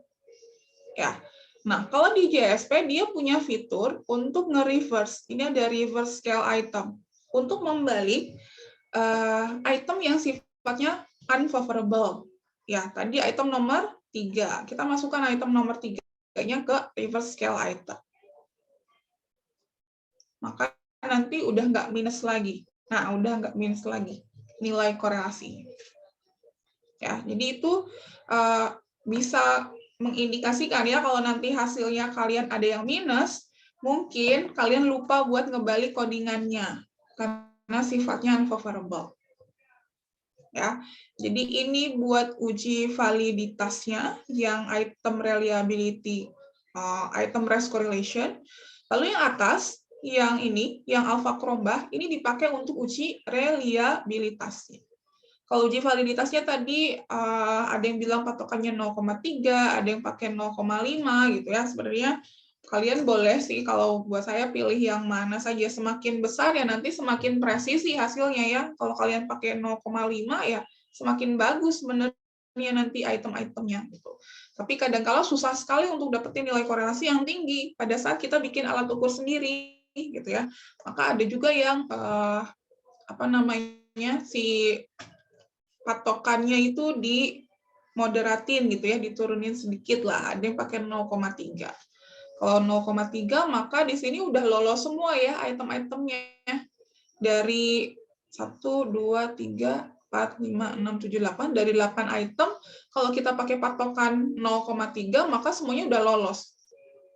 S1: Ya. Nah, kalau di JSP dia punya fitur untuk nge-reverse. Ini ada reverse scale item. Untuk membalik item yang sifatnya unfavorable. Ya, tadi item nomor 3. Kita masukkan item nomor 3-nya ke reverse scale item. Maka nanti udah nggak minus lagi. Nah, udah nggak minus lagi nilai korelasi. Ya, jadi itu bisa mengindikasikan ya kalau nanti hasilnya kalian ada yang minus, mungkin kalian lupa buat ngebalik codingannya karena sifatnya unfavorable. Ya. Jadi ini buat uji validitasnya yang item reliability, item race correlation. Lalu yang atas, yang ini, yang alpha Cronbach, ini dipakai untuk uji reliabilitasnya. Kalau uji validitasnya tadi ada yang bilang patokannya 0,3, ada yang pakai 0,5 gitu ya. Sebenarnya kalian boleh sih kalau buat saya pilih yang mana saja, semakin besar ya nanti semakin presisi hasilnya ya. Kalau kalian pakai 0,5 ya semakin bagus sebenarnya nanti item-itemnya gitu. Tapi kadang-kala susah sekali untuk dapetin nilai korelasi yang tinggi pada saat kita bikin alat ukur sendiri gitu ya. Maka ada juga yang si patokannya itu di moderatin gitu ya, diturunin sedikit lah, ada yang pakai 0,3. Kalau 0,3 maka di sini udah lolos semua ya item-itemnya. Dari 1, 2, 3, 4, 5, 6, 7, 8, dari 8 item, kalau kita pakai patokan 0,3 maka semuanya udah lolos.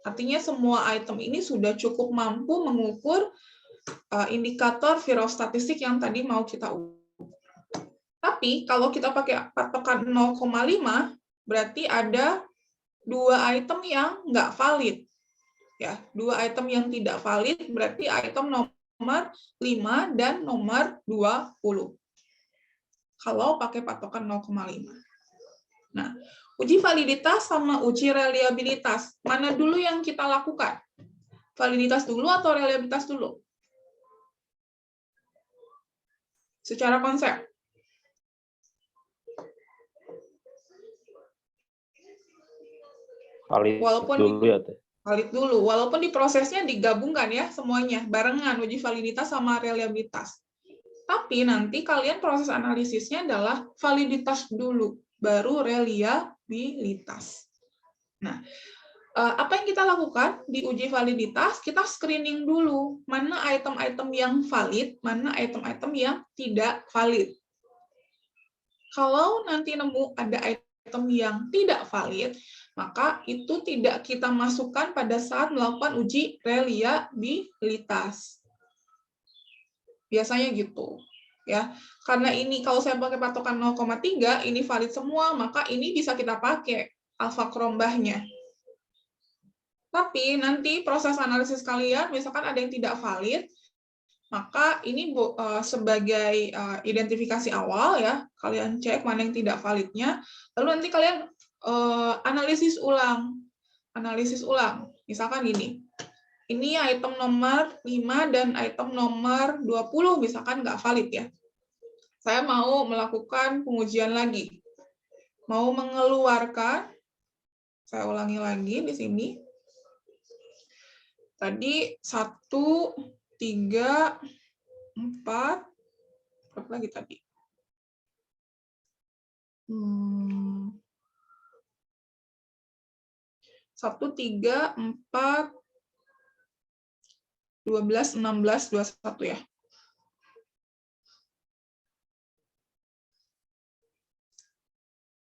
S1: Artinya semua item ini sudah cukup mampu mengukur indikator virostatistik yang tadi mau kita ukur. Tapi kalau kita pakai patokan 0,5, berarti ada 2 item yang nggak valid. Ya, 2 item yang tidak valid berarti item nomor 5 dan nomor 20. Kalau pakai patokan 0,5. Nah, uji validitas sama uji reliabilitas, mana dulu yang kita lakukan? Validitas dulu atau reliabilitas dulu? Secara konsep.
S3: Valid dulu,
S1: walaupun di prosesnya digabungkan ya semuanya, barengan uji validitas sama reliabilitas. Tapi nanti kalian proses analisisnya adalah validitas dulu, baru reliabilitas. Nah, apa yang kita lakukan di uji validitas? Kita screening dulu, mana item-item yang valid, mana item-item yang tidak valid. Kalau nanti nemu ada item yang tidak valid, maka itu tidak kita masukkan pada saat melakukan uji reliabilitas. Biasanya gitu. ya. Karena ini kalau saya pakai patokan 0,3 ini valid semua, maka ini bisa kita pakai alfa krombahnya. Tapi nanti proses analisis kalian misalkan ada yang tidak valid, maka ini sebagai identifikasi awal ya, kalian cek mana yang tidak validnya, lalu nanti kalian analisis ulang. Misalkan gini, ini item nomor 5 dan item nomor 20 misalkan nggak valid ya. Saya mau melakukan pengujian lagi. Mau mengeluarkan, saya ulangi lagi di sini. Tadi 1, 3, 4, berapa lagi tadi? 1, 3, 4, 12, 16, 21 ya.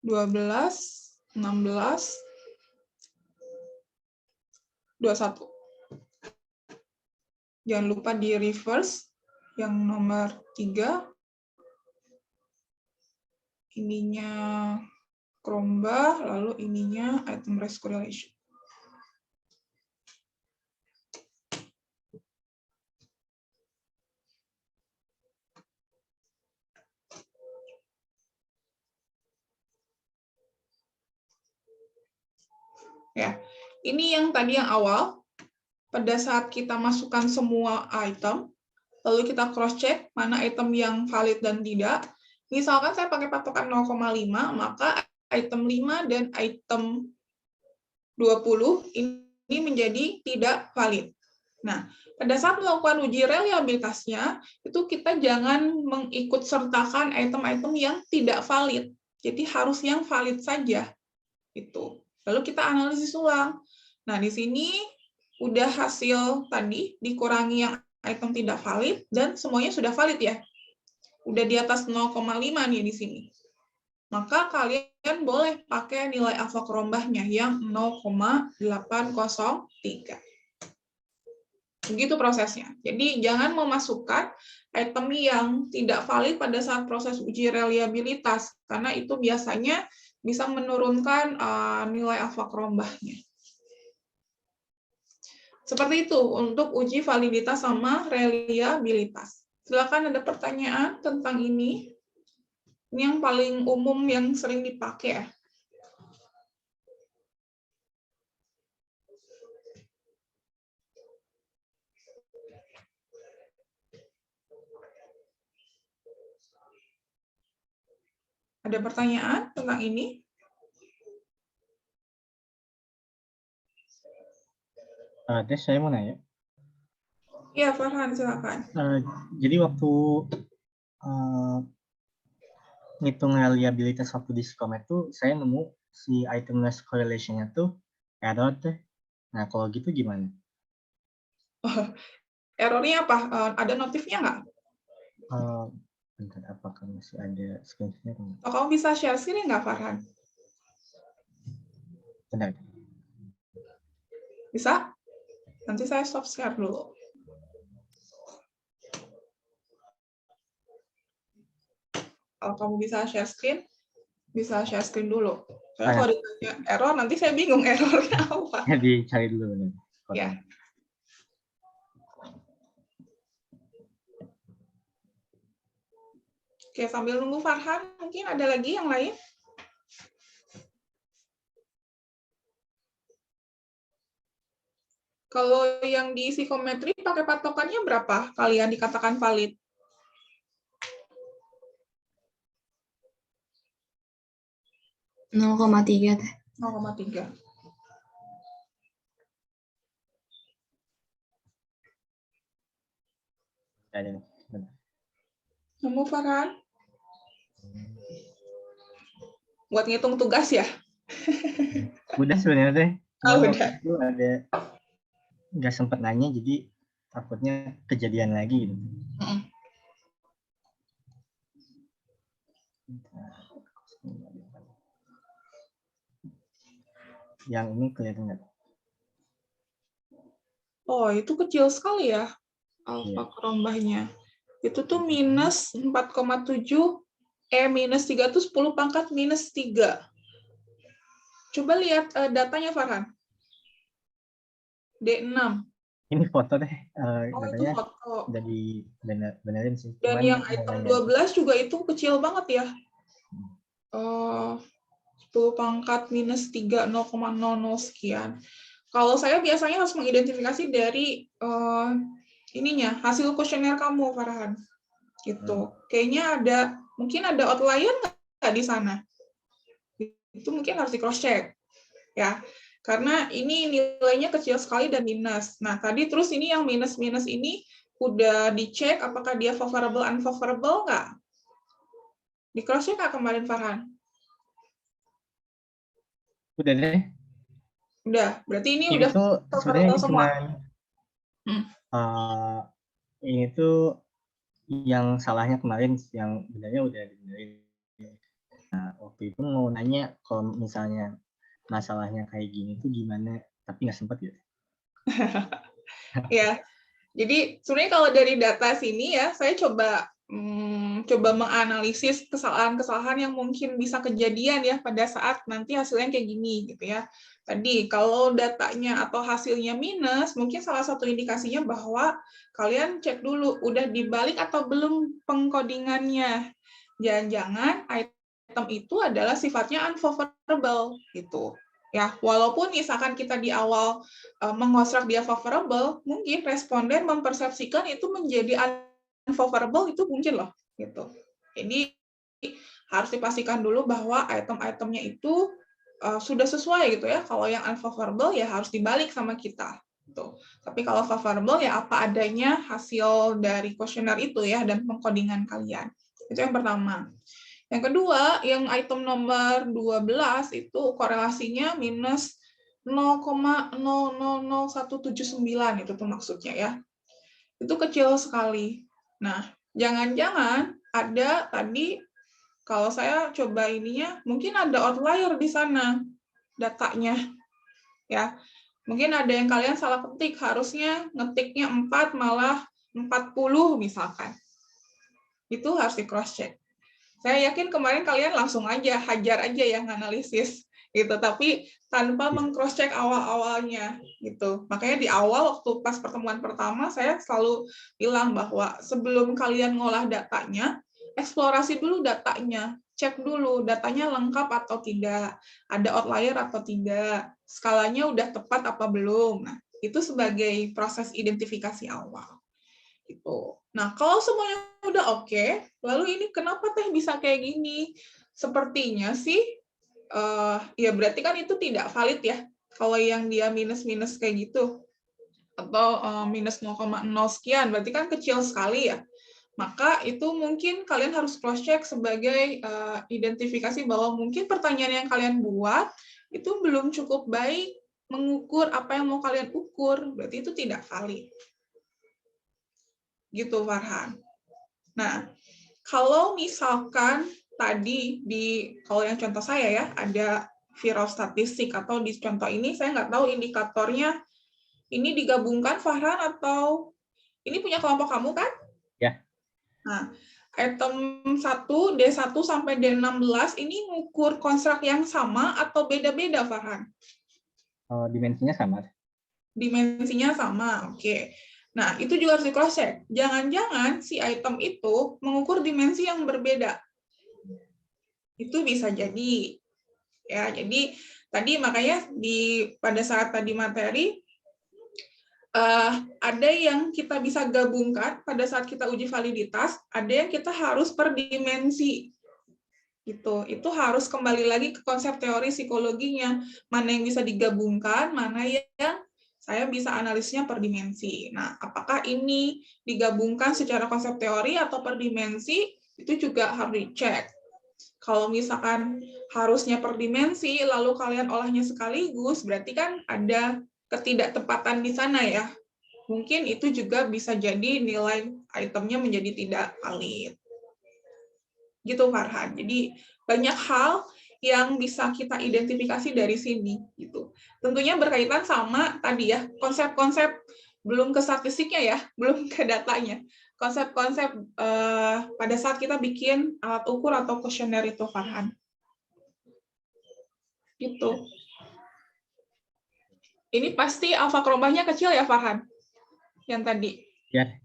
S1: Dua belas, 16, 21. Jangan lupa di reverse yang nomor 3. Ininya Krombah, lalu ininya item race correlation. Ya, ini yang tadi yang awal. Pada saat kita masukkan semua item, lalu kita cross check mana item yang valid dan tidak. Misalkan saya pakai patokan 0,5, maka item 5 dan item 20 ini menjadi tidak valid. Nah, pada saat melakukan uji reliabilitasnya, itu kita jangan mengikut sertakan item-item yang tidak valid. Jadi harus yang valid saja. Itu. Lalu kita analisis ulang. Nah, di sini udah hasil tadi dikurangi yang item tidak valid dan semuanya sudah valid ya. Udah di atas 0,5 nih di sini. Maka kalian boleh pakai nilai alfa krombahnya yang 0,803. Begitu prosesnya. Jadi jangan memasukkan item yang tidak valid pada saat proses uji reliabilitas karena itu biasanya bisa menurunkan nilai alfa krombahnya. Seperti itu untuk uji validitas sama reliabilitas. Silakan ada pertanyaan tentang ini. Ini yang paling umum yang sering dipakai ya. Ada pertanyaan tentang ini?
S6: Tes, saya mau nanya.
S1: Iya, Farhan, silakan.
S6: Jadi waktu ngitung reliabilitas waktu di Psikomet tuh, saya nemu si itemless correlation-nya tuh error teh. Nah, kalau gitu gimana?
S1: Errornya apa? Ada notifnya nggak?
S6: Bentar, apakah masih ada screen-nya?
S1: Oh, kamu bisa share screen nggak, Farhan?
S6: Bentar.
S1: Bisa? Nanti saya stop share dulu. Kalau kamu bisa share screen dulu. Soalnya kalau ditanya error, nanti saya bingung errornya apa.
S6: Ya, dicari dulu. Bener.
S1: Ya. Oke, sambil nunggu Farhan, mungkin ada lagi yang lain? Kalau yang di psikometri pakai patokannya berapa kalian dikatakan valid?
S2: (0,3) teh.
S1: 0,3.
S6: Ada.
S1: Nemu Farhan? Buat ngitung tugas ya?
S6: Udah sebenarnya teh.
S1: Oh, udah.
S6: Itu ada nggak sempat nanya, jadi takutnya kejadian lagi gitu. Yang ini kelihatan nggak?
S1: Oh, itu kecil sekali ya alfa krombahnya. Itu tuh minus 4,7, minus 3 itu 10 pangkat minus 3. Coba lihat datanya, Farhan. D6.
S6: Ini foto deh,
S1: Oh, itu
S6: katanya
S1: foto.
S6: udah benerin sih.
S1: Dan
S6: Cuman
S1: yang item 12 juga itu kecil banget ya. 10 pangkat minus 3, 0,00 sekian. Kalau saya biasanya harus mengidentifikasi dari ininya, hasil kuesioner kamu, Farhan. Gitu. Kayaknya mungkin ada outlier nggak di sana? Itu mungkin harus di cross check. Ya. Karena ini nilainya kecil sekali dan minus. Nah, tadi terus ini yang minus-minus ini udah dicek apakah dia favorable unfavorable nggak? Di cross check nggak kemarin, Farhan?
S6: Udah deh.
S1: Udah, berarti ini
S6: Ini
S1: udah
S6: tuh sebenarnya ini
S1: semua.
S6: Ini tuh yang salahnya kemarin, yang benarnya udah dibenerin. Nah, waktu itu mau nanya kalau misalnya masalahnya kayak gini tuh gimana, tapi nggak sempat gitu.
S1: Ya, jadi sebenarnya kalau dari data sini ya, saya coba menganalisis kesalahan-kesalahan yang mungkin bisa kejadian ya pada saat nanti hasilnya kayak gini gitu ya. Tadi kalau datanya atau hasilnya minus, mungkin salah satu indikasinya bahwa kalian cek dulu udah dibalik atau belum pengkodingannya. Jangan-jangan item itu adalah sifatnya unfavorable gitu. Ya, walaupun misalkan kita di awal mengonstruk dia favorable, mungkin responden mempersepsikan itu menjadi unfavorable, itu mungkin loh gitu. Jadi harus dipastikan dulu bahwa item-itemnya itu sudah sesuai gitu ya. Kalau yang unfavorable ya harus dibalik sama kita gitu. Tapi kalau favorable ya apa adanya hasil dari kuesioner itu ya dan pengkodingan kalian. Itu yang pertama. Yang kedua, yang item nomor 12 itu korelasinya minus 0,000179 itu tuh maksudnya ya. Itu kecil sekali. Nah, jangan-jangan ada tadi kalau saya coba ininya mungkin ada outlier di sana datanya. Ya. Mungkin ada yang kalian salah ketik, harusnya ngetiknya 4 malah 40 misalkan. Itu harus di cross check. Saya yakin kemarin kalian langsung aja hajar aja yang analisis gitu, tapi tanpa meng-cross check awal-awalnya gitu. Makanya di awal waktu pas pertemuan pertama saya selalu bilang bahwa sebelum kalian ngolah datanya, eksplorasi dulu datanya, cek dulu datanya lengkap atau tidak, ada outlier atau tidak, skalanya udah tepat apa belum. Nah, itu sebagai proses identifikasi awal. Gitu. Nah, kalau semuanya udah oke, lalu ini kenapa teh bisa kayak gini? Sepertinya sih, ya berarti kan itu tidak valid ya. Kalau yang dia minus-minus kayak gitu, atau minus 0,0 sekian, berarti kan kecil sekali ya. Maka itu mungkin kalian harus cross-check sebagai identifikasi bahwa mungkin pertanyaan yang kalian buat itu belum cukup baik mengukur apa yang mau kalian ukur, berarti itu tidak valid. Gitu, Farhan. Nah, kalau misalkan tadi kalau yang contoh saya ya, ada fear of statistic atau di contoh ini saya nggak tahu indikatornya ini digabungkan, Farhan, atau ini punya kelompok kamu kan?
S6: Ya.
S1: Nah, item 1, D1 sampai D16 ini ngukur konstruk yang sama atau beda-beda, Farhan?
S6: Dimensinya sama.
S1: Dimensinya sama, oke. Nah, itu juga harus di-cross check. Jangan-jangan si item itu mengukur dimensi yang berbeda. Itu bisa jadi. Ya, jadi tadi makanya pada saat tadi materi ada yang kita bisa gabungkan pada saat kita uji validitas, ada yang kita harus per dimensi. Gitu. Itu harus kembali lagi ke konsep teori psikologinya. Mana yang bisa digabungkan, mana yang saya bisa analisnya per dimensi. Nah, apakah ini digabungkan secara konsep teori atau per dimensi, itu juga harus dicek. Kalau misalkan harusnya per dimensi, lalu kalian olahnya sekaligus, berarti kan ada ketidaktepatan di sana ya. Mungkin itu juga bisa jadi nilai itemnya menjadi tidak valid. Gitu, Farhan. Jadi, banyak hal yang bisa kita identifikasi dari sini gitu. Tentunya berkaitan sama tadi ya, konsep-konsep belum ke statistiknya ya, belum ke datanya. konsep-konsep pada saat kita bikin alat ukur atau kuesioner itu, Farhan. Gitu. Ini pasti alfa krombahnya kecil ya, Farhan? Yang tadi?
S6: Ya.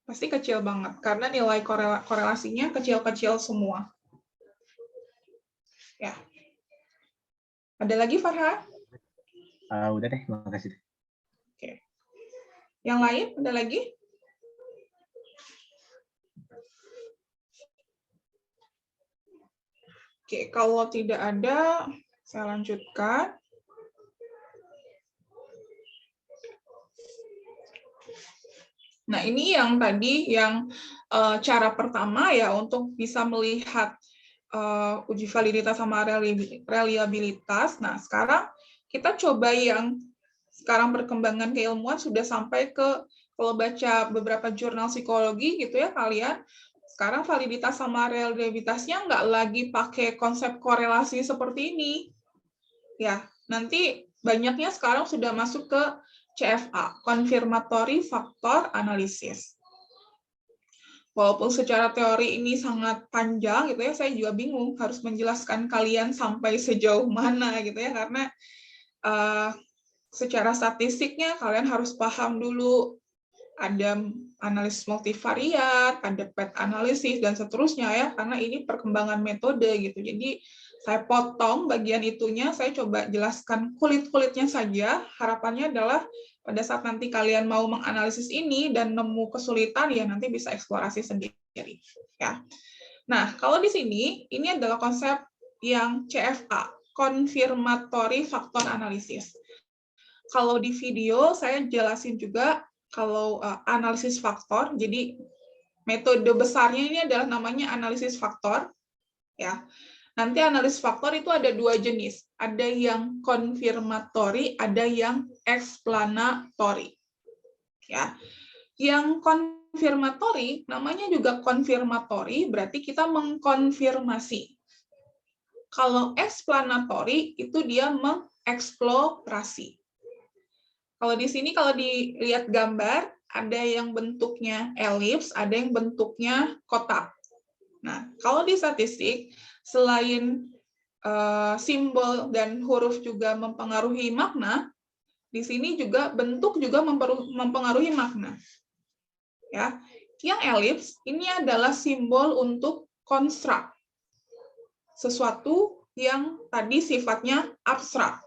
S1: Pasti kecil banget, karena nilai korelasinya kecil-kecil semua. Ya. Ada lagi, Farhan?
S6: Udah deh, makasih.
S1: Oke. Yang lain, ada lagi? Oke, kalau tidak ada, saya lanjutkan. Nah, ini yang tadi yang cara pertama ya untuk bisa melihat uji validitas sama reliabilitas. Nah, sekarang kita coba yang sekarang perkembangan keilmuan sudah sampai ke, kalau baca beberapa jurnal psikologi gitu ya kalian, sekarang validitas sama reliabilitasnya nggak lagi pakai konsep korelasi seperti ini. Ya, nanti banyaknya sekarang sudah masuk ke CFA, Confirmatory Factor Analysis. Walaupun secara teori ini sangat panjang gitu ya, saya juga bingung harus menjelaskan kalian sampai sejauh mana gitu ya, karena secara statistiknya kalian harus paham dulu ada analisis multivariat, ada PET analisis dan seterusnya ya, karena ini perkembangan metode gitu. Jadi saya potong bagian itunya, saya coba jelaskan kulit-kulitnya saja. Harapannya adalah pada saat nanti kalian mau menganalisis ini dan nemu kesulitan, ya nanti bisa eksplorasi sendiri. Ya. Nah, kalau di sini, ini adalah konsep yang CFA, Confirmatory Factor Analysis. Kalau di video, saya jelasin juga kalau analisis faktor, jadi metode besarnya ini adalah namanya analisis faktor. Ya. Nanti analisis faktor itu ada dua jenis, ada yang konfirmatori, ada yang eksplanatori. Ya, yang konfirmatori namanya juga konfirmatori, berarti kita mengkonfirmasi. Kalau eksplanatori itu dia mengeksplorasi. Kalau di sini kalau dilihat gambar ada yang bentuknya elips, ada yang bentuknya kotak. Nah, kalau di statistik, selain simbol dan huruf juga mempengaruhi makna, di sini juga bentuk juga mempengaruhi makna. Ya, yang elips ini adalah simbol untuk konstruk, sesuatu yang tadi sifatnya abstrak,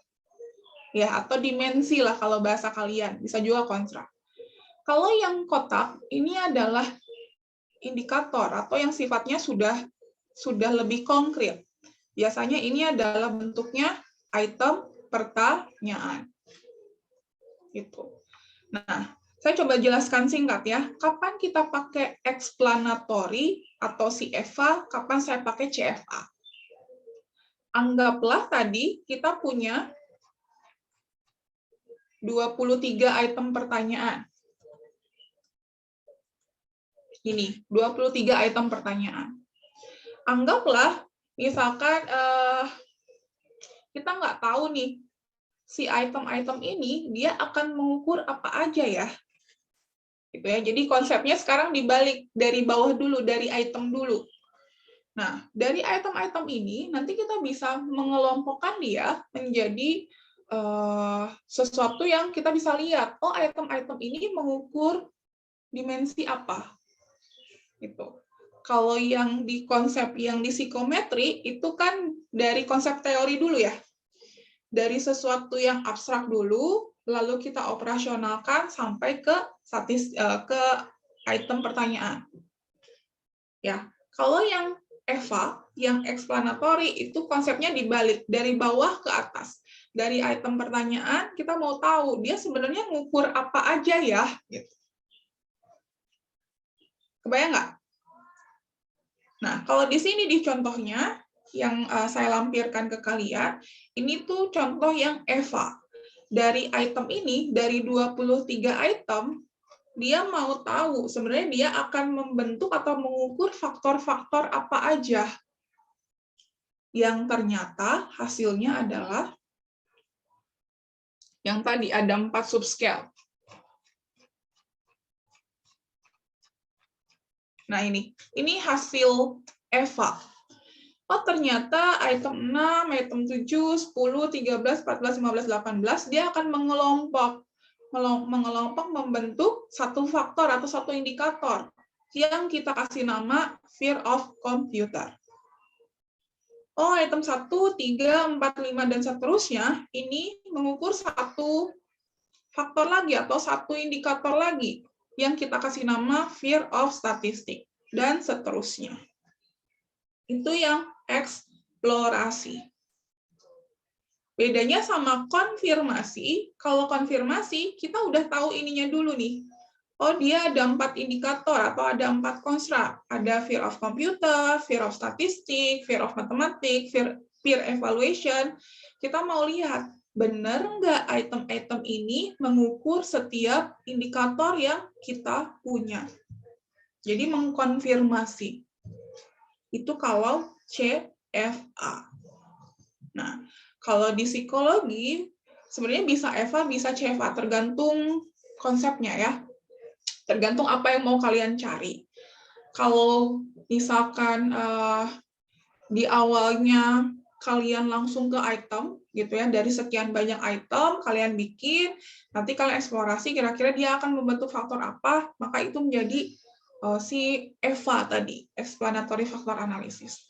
S1: ya atau dimensi lah kalau bahasa kalian, bisa juga konstruk. Kalau yang kotak ini adalah indikator atau yang sifatnya sudah lebih konkret. Biasanya ini adalah bentuknya item pertanyaan. Gitu. Nah, saya coba jelaskan singkat ya. Kapan kita pakai explanatory atau CFA, kapan saya pakai CFA. Anggaplah tadi kita punya 23 item pertanyaan. Ini, 23 item pertanyaan. Anggaplah misalkan kita nggak tahu nih, si item-item ini dia akan mengukur apa aja ya. Gitu ya. Jadi konsepnya sekarang dibalik, dari bawah dulu, dari item dulu. Nah, dari item-item ini nanti kita bisa mengelompokkan dia menjadi sesuatu yang kita bisa lihat. Oh, item-item ini mengukur dimensi apa. Gitu. Kalau yang di konsep yang di psikometri itu kan dari konsep teori dulu ya. Dari sesuatu yang abstrak dulu, lalu kita operasionalkan sampai ke item pertanyaan. Ya, kalau yang EVA, yang explanatory itu konsepnya dibalik dari bawah ke atas. Dari item pertanyaan kita mau tahu dia sebenarnya ngukur apa aja ya. Gitu. Kebayang nggak? Nah, kalau di sini di contohnya yang saya lampirkan ke kalian, ini tuh contoh yang EVA. Dari item ini, dari 23 item, dia mau tahu sebenarnya dia akan membentuk atau mengukur faktor-faktor apa aja. Yang ternyata hasilnya adalah yang tadi ada 4 subscale. Nah, ini hasil EVA. Oh, ternyata item 6, item 7, 10, 13, 14, 15, 18, dia akan mengelompok membentuk satu faktor atau satu indikator yang kita kasih nama fear of computer. Oh, item 1, 3, 4, 5, dan seterusnya, ini mengukur satu faktor lagi atau satu indikator lagi yang kita kasih nama fear of statistic, dan seterusnya. Itu yang eksplorasi. Bedanya sama konfirmasi, kalau konfirmasi kita udah tahu ininya dulu nih. Oh, dia ada 4 indikator atau ada 4 konstruk. Ada fear of computer, fear of statistic, fear of mathematics, peer evaluation. Kita mau lihat, benar nggak item-item ini mengukur setiap indikator yang kita punya. Jadi mengkonfirmasi. Itu kalau CFA. Nah, kalau di psikologi, sebenarnya bisa EVA, bisa CFA, tergantung konsepnya ya. Tergantung apa yang mau kalian cari. Kalau misalkan di awalnya kalian langsung ke item, gitu ya, dari sekian banyak item, kalian bikin, nanti kalian eksplorasi, kira-kira dia akan membentuk faktor apa, maka itu menjadi si EVA tadi, explanatory factor analysis.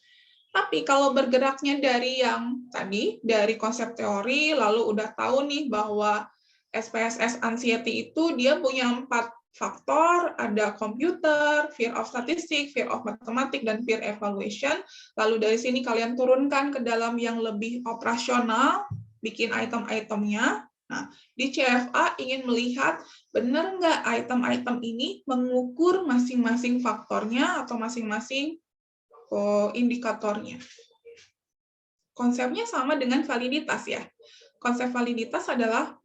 S1: Tapi kalau bergeraknya dari yang tadi, dari konsep teori, lalu udah tahu nih bahwa SPSS anxiety itu dia punya 4 faktor, ada computer, fear of statistics, fear of mathematics, dan peer evaluation. Lalu dari sini kalian turunkan ke dalam yang lebih operasional, bikin item-itemnya. Nah, di CFA ingin melihat benar nggak item-item ini mengukur masing-masing faktornya atau masing-masing indikatornya. Konsepnya sama dengan validitas ya. Konsep validitas adalah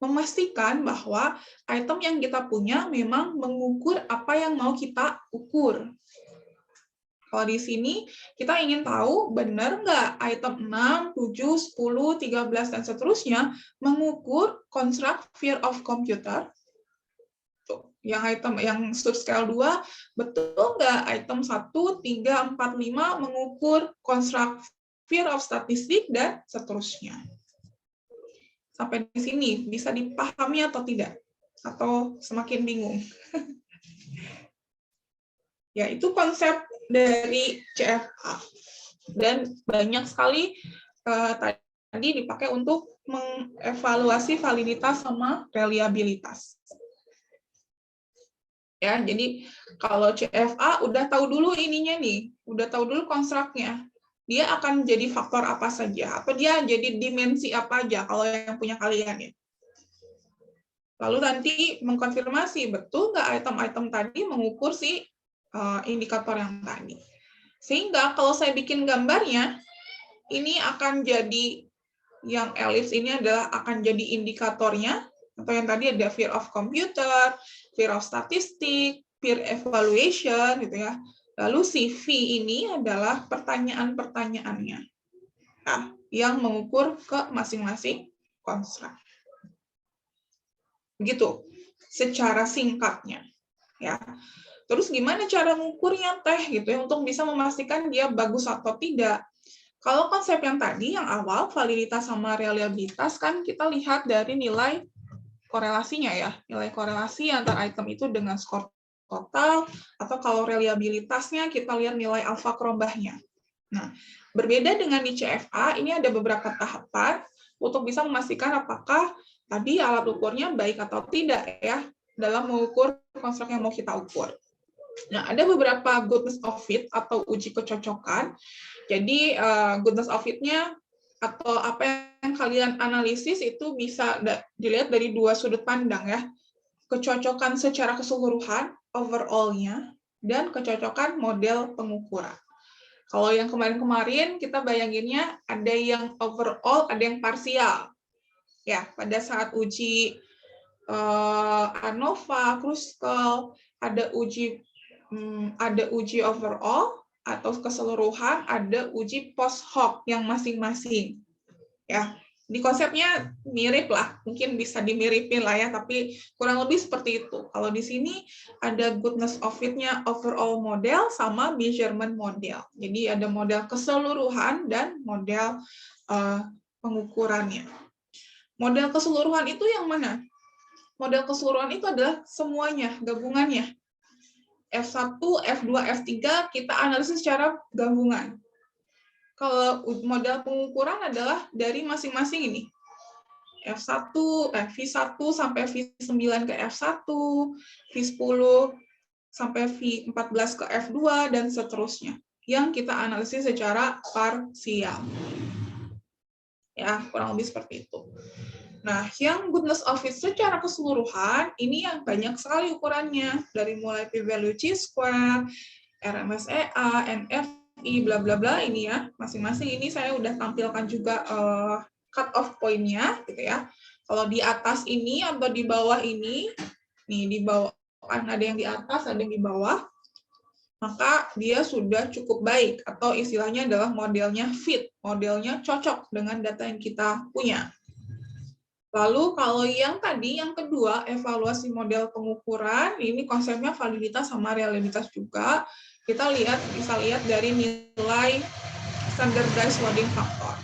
S1: memastikan bahwa item yang kita punya memang mengukur apa yang mau kita ukur. Kalau di sini kita ingin tahu benar nggak item 6, 7, 10, 13, dan seterusnya mengukur konstruk fear of computer. Tuh, yang item yang subscale 2, betul nggak item 1, 3, 4, 5 mengukur konstruk fear of statistic, dan seterusnya. Sampai di sini bisa dipahami atau tidak? Atau semakin bingung? Ya, itu konsep dari CFA. Dan banyak sekali tadi dipakai untuk mengevaluasi validitas sama reliabilitas. Ya, jadi kalau CFA udah tahu dulu ininya nih, udah tahu dulu konstruknya. Dia akan jadi faktor apa saja, atau dia jadi dimensi apa aja kalau yang punya kalian ya. Lalu nanti mengkonfirmasi, betul nggak item-item tadi mengukur si indikator yang tadi. Sehingga kalau saya bikin gambarnya, ini akan jadi, yang elips ini adalah akan jadi indikatornya, atau yang tadi ada fear of computer, fear of statistic, peer evaluation, gitu ya. Lalu si V ini adalah pertanyaan-pertanyaannya, nah, yang mengukur ke masing-masing konstruk. Begitu, secara singkatnya. Ya. Terus gimana cara mengukurnya teh, gitu ya, untuk bisa memastikan dia bagus atau tidak? Kalau konsep yang tadi, yang awal, validitas sama reliabilitas, kan kita lihat dari nilai korelasinya ya, nilai korelasi antara item itu dengan skor total, atau kalau reliabilitasnya kita lihat nilai alfa kerombahnya. Nah, berbeda dengan di CFA, ini ada beberapa tahapan untuk bisa memastikan apakah tadi alat ukurnya baik atau tidak ya dalam mengukur konstruk yang mau kita ukur. Nah, ada beberapa goodness of fit atau uji kecocokan. Jadi goodness of fit-nya atau apa yang kalian analisis itu bisa dilihat dari 2 sudut pandang ya. Kecocokan secara keseluruhan, overall-nya, dan kecocokan model pengukuran. Kalau yang kemarin-kemarin kita bayanginnya ada yang overall, ada yang parsial. Ya, pada saat uji ANOVA, Kruskal, ada uji overall atau keseluruhan, ada uji post hoc yang masing-masing. Ya, Di konsepnya mirip lah, mungkin bisa dimiripin lah ya, tapi kurang lebih seperti itu. Kalau di sini ada goodness of fit-nya overall model sama measurement model. Jadi ada model keseluruhan dan model pengukurannya. Model keseluruhan itu yang mana? Model keseluruhan itu adalah semuanya, gabungannya. F1, F2, F3 kita analisis secara gabungan. Kalau model pengukuran adalah dari masing-masing ini. V1 sampai V9 ke F1, V10 sampai V14 ke F2, dan seterusnya. Yang kita analisis secara parsial. Ya, kurang lebih seperti itu. Nah, yang goodness of fit secara keseluruhan, ini yang banyak sekali ukurannya. Dari mulai p-value chi-square, RMSEA, NFI, bla bla bla ini ya. Masing-masing ini saya udah tampilkan juga cut off point-nya gitu ya. Kalau di atas ini atau di bawah ini, nih di bawah kan ada yang di atas, ada yang di bawah, maka dia sudah cukup baik atau istilahnya adalah modelnya fit, modelnya cocok dengan data yang kita punya. Lalu kalau yang tadi, yang kedua, evaluasi model pengukuran, ini konsepnya validitas sama realitas juga. Kita bisa lihat dari nilai standardized loading factor.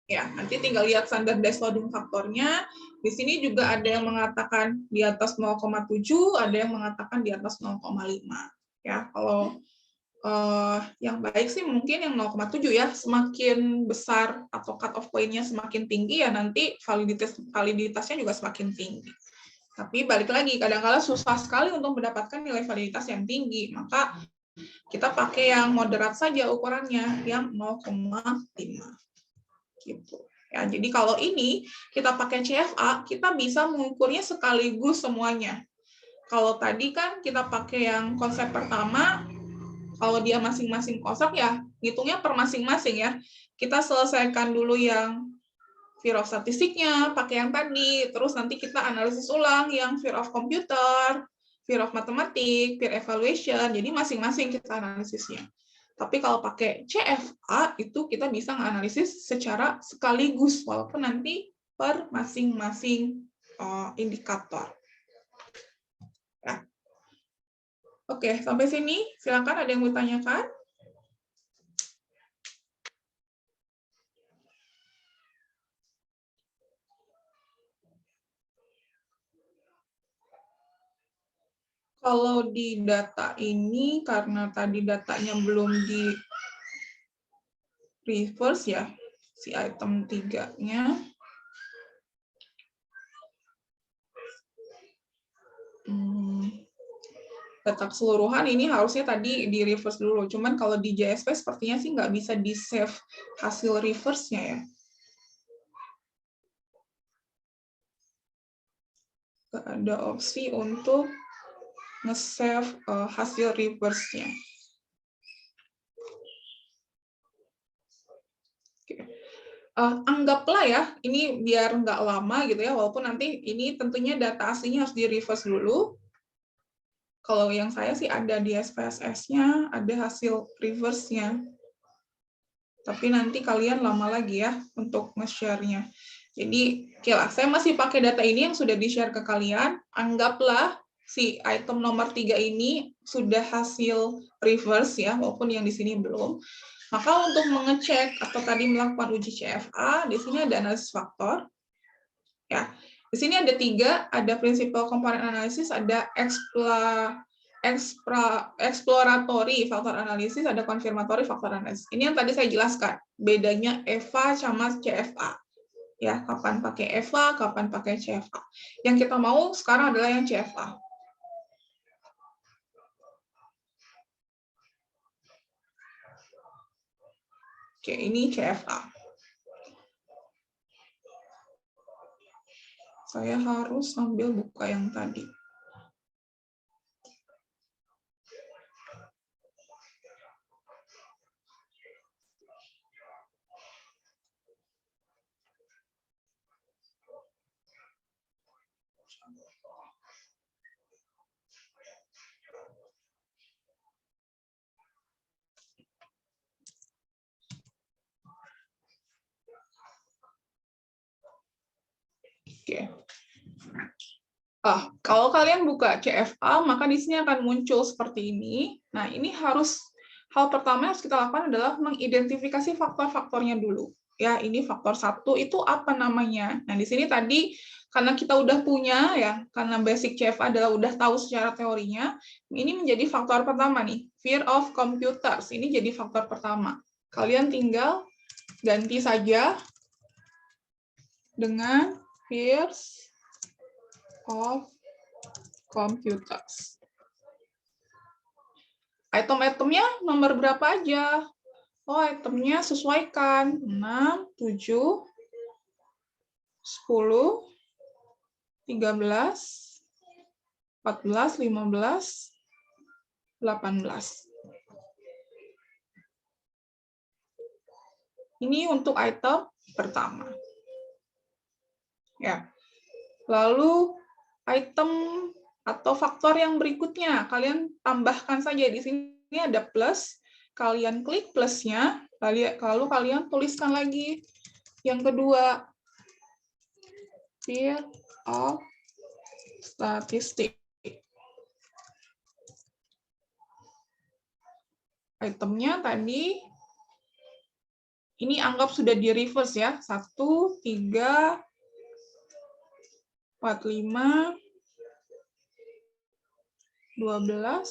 S1: Ya, nanti tinggal lihat standardized loading faktornya. Di sini juga ada yang mengatakan di atas 0,7, ada yang mengatakan di atas 0,5. Ya, kalau yang baik sih mungkin yang 0,7 ya, semakin besar atau cut off point-nya semakin tinggi ya nanti validitasnya juga semakin tinggi. Tapi balik lagi, kadang-kadang susah sekali untuk mendapatkan nilai validitas yang tinggi, maka kita pakai yang moderat saja ukurannya, yang 0,5. Gitu. Ya, jadi kalau ini kita pakai CFA, kita bisa mengukurnya sekaligus semuanya. Kalau tadi kan kita pakai yang konsep pertama, kalau dia masing-masing kosong ya ngitungnya per masing-masing ya. Kita selesaikan dulu yang fear of statistiknya, pakai yang tadi, terus nanti kita analisis ulang yang fear of computer, fear of matematik, peer evaluation, jadi masing-masing kita analisisnya. Tapi kalau pakai CFA, itu kita bisa menganalisis secara sekaligus, walaupun nanti per masing-masing indikator. Ya. Oke, sampai sini. Silakan ada yang mau tanyakan? Kalau di data ini, karena tadi datanya belum di reverse ya, si item 3-nya. Data keseluruhan ini harusnya tadi di reverse dulu. Cuman kalau di JSP sepertinya sih nggak bisa di save hasil reverse-nya ya. Nggak ada opsi untuk nge-save hasil reverse-nya. Anggaplah ya, ini biar nggak lama gitu ya, walaupun nanti ini tentunya data aslinya harus di reverse dulu. Kalau yang saya sih ada di SPSS-nya, ada hasil reverse-nya. Tapi nanti kalian lama lagi ya untuk nge-share-nya. Jadi, oke lah, saya masih pakai data ini yang sudah di-share ke kalian. Anggaplah si item nomor 3 ini sudah hasil reverse ya, walaupun yang di sini belum. Maka untuk mengecek atau tadi melakukan uji CFA, di sini ada analisis faktor. Ya, di sini ada 3, ada principal component analysis, ada exploratory faktor analisis, ada confirmatory faktor analisis. Ini yang tadi saya jelaskan, bedanya EVA sama CFA. Ya, kapan pakai EVA, kapan pakai CFA. Yang kita mau sekarang adalah yang CFA. Oke, ini CFA. Saya harus ambil buka yang tadi. Oke. Kalau kalian buka CFA, maka di sini akan muncul seperti ini. Nah, ini hal pertama yang harus kita lakukan adalah mengidentifikasi faktor-faktornya dulu. Ya, ini faktor 1 itu apa namanya? Nah, di sini tadi karena kita udah punya ya, karena basic CFA adalah udah tahu secara teorinya, ini menjadi faktor pertama nih, fear of computers. Ini jadi faktor pertama. Kalian tinggal ganti saja dengan fears of computers. Item-itemnya nomor berapa aja? Oh, itemnya sesuaikan. 6, 7, 10, 13, 14, 15, 18. Ini untuk item pertama. Ya. Lalu item atau faktor yang berikutnya, kalian tambahkan saja. Di sini ada plus, kalian klik plusnya, lalu kalian tuliskan lagi yang kedua, fear of statistic. Itemnya tadi, ini anggap sudah di reverse ya, 1, 3, 4, 5, 12,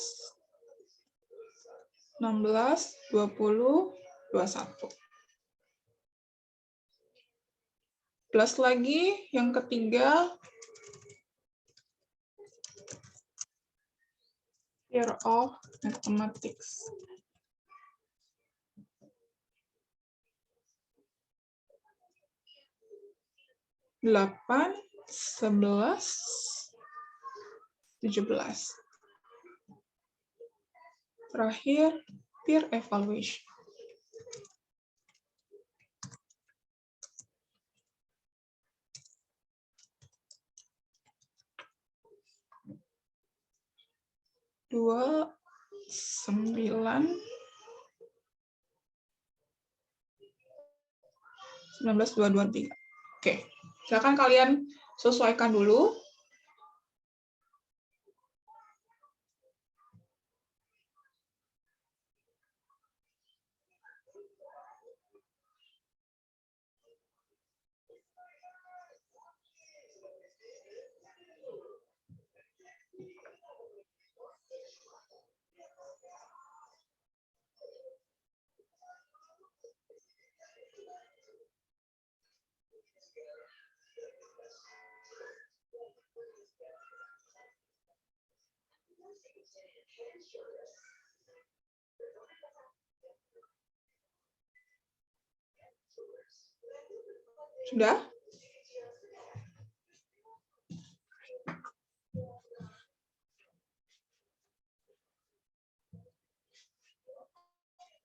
S1: 16, 20, 21. Plus lagi yang ketiga, fear of mathematics. 8, 11, 17. Terakhir, peer evaluation. Dua, 9, 19, 22, 3. Oke, silakan kalian sesuaikan dulu. Sudah?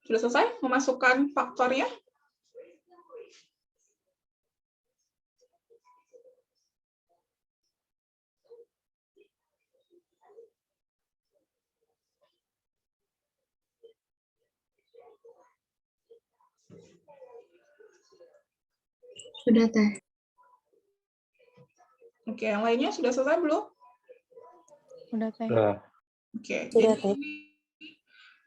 S1: Sudah selesai memasukkan faktornya?
S2: Sudah, Teh.
S1: Oke, yang lainnya sudah selesai belum?
S7: Udah, Teh.
S1: Oke,
S7: Sudah,
S1: jadi
S7: Teh.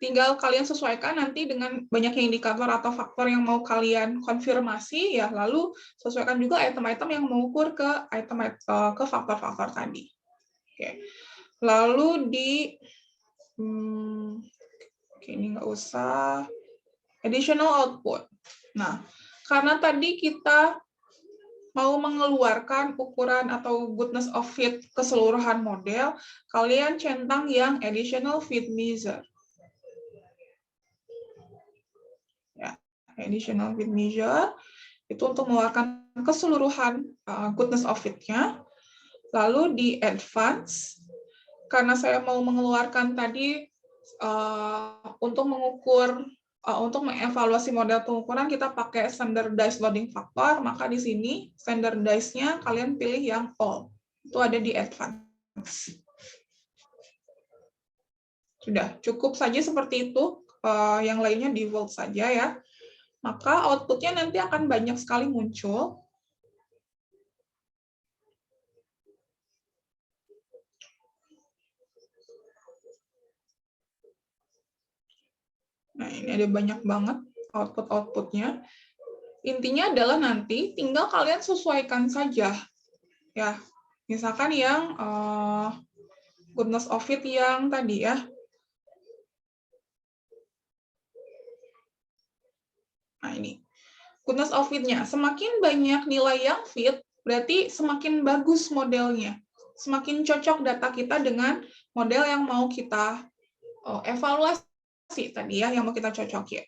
S1: tinggal kalian sesuaikan nanti dengan banyaknya indikator atau faktor yang mau kalian konfirmasi, ya lalu sesuaikan juga item-item yang mengukur ke ke faktor-faktor tadi. Oke. Lalu oke, ini nggak usah additional output. Nah, karena tadi kita mau mengeluarkan ukuran atau goodness of fit keseluruhan model, kalian centang yang additional fit measure. Ya, additional fit measure itu untuk mengeluarkan keseluruhan goodness of fit-nya. Lalu di advance, karena saya mau mengeluarkan tadi untuk mengukur, untuk mengevaluasi model pengukuran, kita pakai standardized loading factor, maka di sini standardized-nya kalian pilih yang all. Itu ada di advance. Sudah, cukup saja seperti itu. Yang lainnya default saja ya. Maka output-nya nanti akan banyak sekali muncul. Nah, ini ada banyak banget output-outputnya. Intinya adalah nanti tinggal kalian sesuaikan saja. Ya, misalkan yang goodness of fit yang tadi ya. Nah, ini. Goodness of fit-nya. Semakin banyak nilai yang fit, berarti semakin bagus modelnya. Semakin cocok data kita dengan model yang mau kita evaluasi tadi ya, yang mau kita cocokin.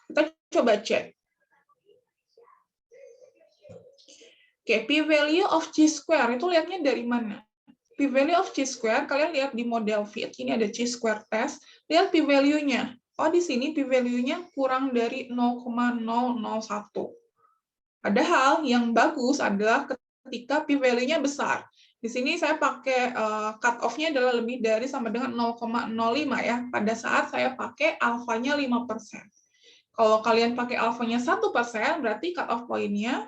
S1: Kita coba cek. Oke, p-value of chi-square itu lihatnya dari mana? P-value of chi-square, kalian lihat di model fit, ini ada chi-square test, lihat p-value-nya. Oh, di sini p-value-nya kurang dari 0,001. Padahal yang bagus adalah ketika p-value-nya besar. Di sini saya pakai cut-off-nya adalah lebih dari sama dengan 0,05 ya, pada saat saya pakai alfanya 5%. Kalau kalian pakai alfanya 1%, berarti cut-off point-nya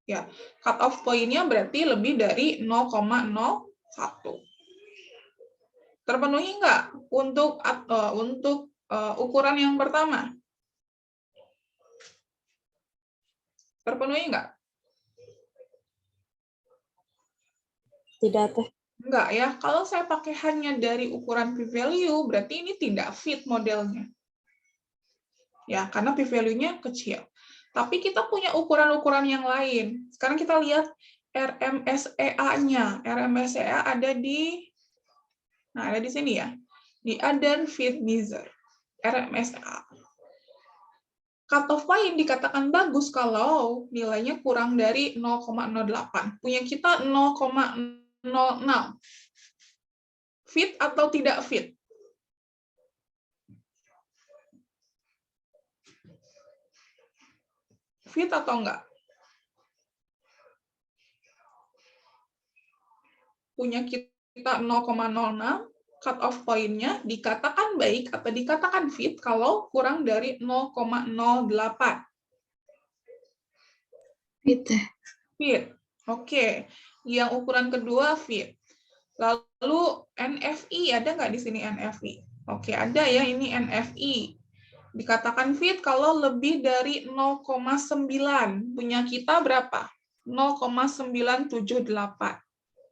S1: ya, cut-off point-nya berarti lebih dari 0,01. Terpenuhi nggak untuk ukuran yang pertama? Terpenuhi nggak?
S4: Tidak, Teh.
S1: Enggak ya. Kalau saya pakai hanya dari ukuran p-value, berarti ini tidak fit modelnya. Ya, karena p-value-nya kecil. Tapi kita punya ukuran-ukuran yang lain. Sekarang kita lihat RMSEA-nya. RMSEA ada di sini ya. Di Adern Fit Measure. RMSEA. Cut-off point dikatakan bagus kalau nilainya kurang dari 0,08. Punya kita 0,06. Fit atau tidak fit? Fit atau enggak? Punya kita 0,06, cut-off point-nya dikatakan baik atau dikatakan fit kalau kurang dari 0,08.
S2: Fit.
S1: Fit. Oke. Yang ukuran kedua fit. Lalu NFI, ada nggak di sini NFI? Oke, ada ya, ini NFI. Dikatakan fit kalau lebih dari 0,9. Punya kita berapa? 0,978.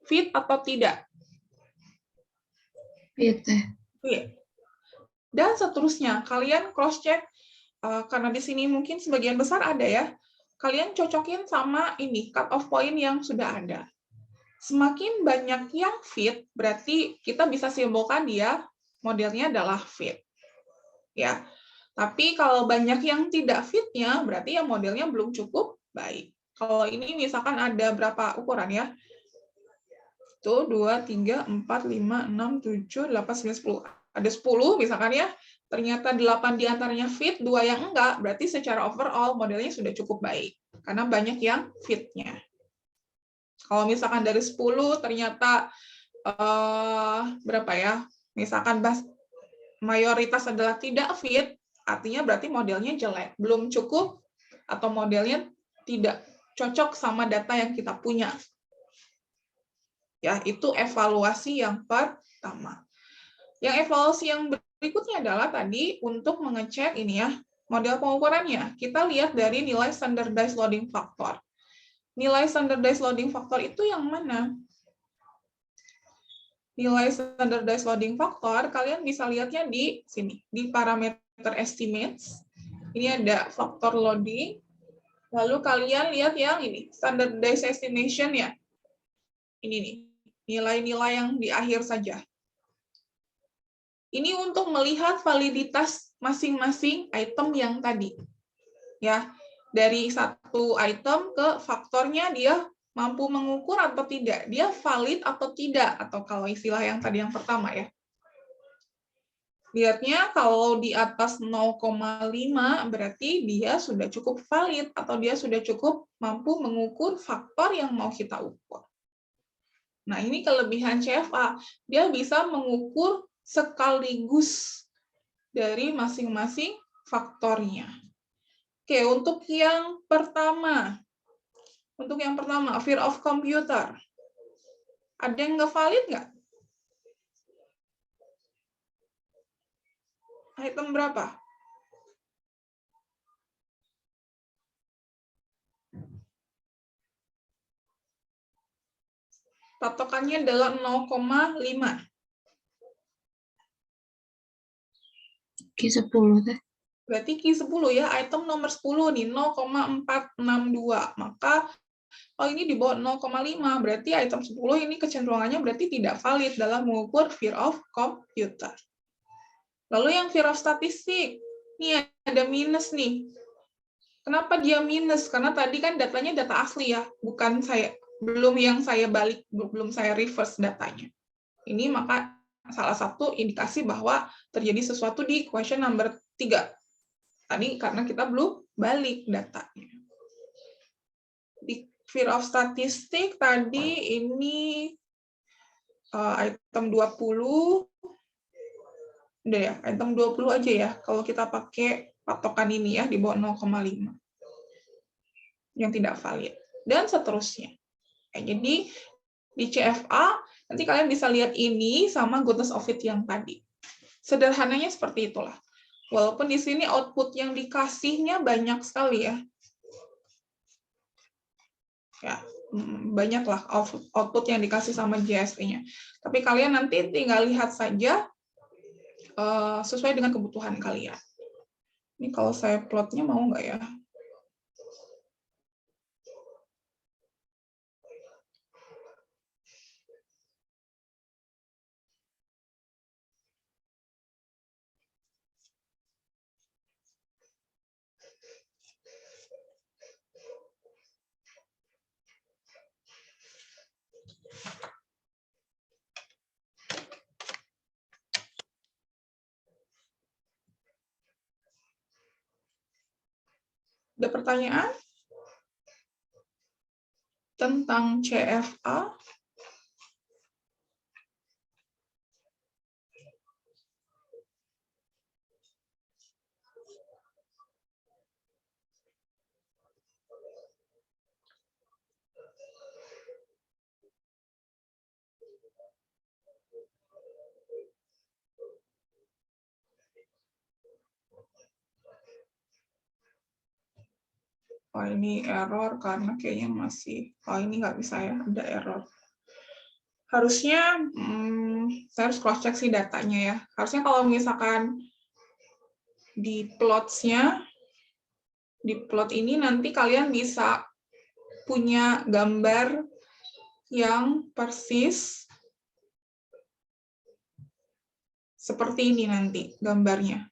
S1: Fit atau tidak?
S2: Fit.
S1: Fit. Dan seterusnya, kalian cross-check, karena di sini mungkin sebagian besar ada ya, kalian cocokin sama ini, cut-off point yang sudah ada. Semakin banyak yang fit, berarti kita bisa simpulkan dia modelnya adalah fit. Ya. Tapi kalau banyak yang tidak fitnya, berarti ya modelnya belum cukup baik. Kalau ini misalkan ada berapa ukuran ya? Tuh, 2, 3, 4, 5, 6, 7, 8, 9, 10. Ada 10 misalkan ya. Ternyata 8 diantaranya fit, 2 yang enggak, berarti secara overall modelnya sudah cukup baik. Karena banyak yang fitnya. Kalau misalkan dari 10 ternyata berapa ya? Misalkan mayoritas adalah tidak fit, artinya berarti modelnya jelek, belum cukup atau modelnya tidak cocok sama data yang kita punya. Ya, itu evaluasi yang pertama. Yang evaluasi yang berikutnya adalah tadi untuk mengecek ini ya, model pengukurannya. Kita lihat dari nilai standardized loading factor. Nilai standardized loading factor itu yang mana? Nilai standardized loading factor, kalian bisa lihatnya di sini, di parameter estimates. Ini ada faktor loading. Lalu kalian lihat yang ini, standardized estimation ya. Ini nih, nilai-nilai yang di akhir saja. Ini untuk melihat validitas masing-masing item yang tadi. Ya, dari satu item ke faktornya dia mampu mengukur atau tidak, dia valid atau tidak, atau kalau istilah yang tadi yang pertama ya. Lihatnya kalau di atas 0,5 berarti dia sudah cukup valid atau dia sudah cukup mampu mengukur faktor yang mau kita ukur. Nah, ini kelebihan CFA. Dia bisa mengukur sekaligus dari masing-masing faktornya. Oke, untuk yang pertama, Untuk yang pertama, fear of computer. Ada yang nggak valid nggak? Item berapa? Patokannya adalah 0,5.
S2: Q10 teh.
S1: Berarti Q10 ya, item nomor 10 nih, 0,462. Maka kalau ini di bawah 0,5, berarti item 10 ini kecenderungannya berarti tidak valid dalam mengukur fear of computer. Lalu yang fear of statistik, nih ada minus nih. Kenapa dia minus? Karena tadi kan datanya data asli ya, bukan belum saya reverse datanya. Ini maka salah satu indikasi bahwa terjadi sesuatu di question number 3. Tadi karena kita belum balik datanya. Di fear of statistik tadi ini item 20. Udah ya, item 20 aja ya kalau kita pakai patokan ini ya di bawah 0,5. Yang tidak valid. Dan seterusnya. Jadi di CFA nanti kalian bisa lihat ini sama goodness of it yang tadi. Sederhananya seperti itulah. Walaupun di sini output yang dikasihnya banyak sekali ya. Ya, banyaklah output yang dikasih sama JSP-nya. Tapi kalian nanti tinggal lihat saja sesuai dengan kebutuhan kalian. Ini kalau saya plotnya mau nggak ya? Ada pertanyaan tentang CFA? Oh, ini error karena kayaknya masih, ini nggak bisa ya, ada error. Harusnya, saya harus cross-check sih datanya ya. Harusnya kalau misalkan di plots-nya, di plot ini nanti kalian bisa punya gambar yang persis seperti ini nanti gambarnya.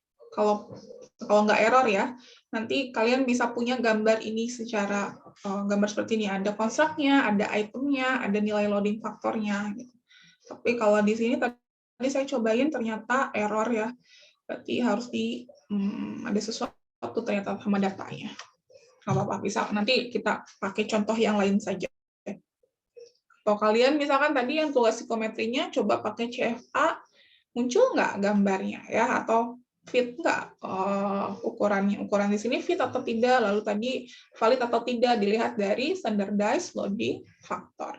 S1: Kalau nggak error ya, nanti kalian bisa punya gambar ini secara gambar seperti ini. Ada construct-nya, ada itemnya, ada nilai loading faktornya. Gitu. Tapi kalau di sini tadi saya cobain ternyata error ya. Berarti harus ada sesuatu ternyata sama datanya. Nggak apa-apa, bisa nanti kita pakai contoh yang lain saja. Kalau kalian misalkan tadi yang tugas psikometrinya coba pakai CFA, muncul nggak gambarnya ya, atau fit nggak ukurannya, ukuran di sini fit atau tidak, lalu tadi valid atau tidak dilihat dari standardized loading factor.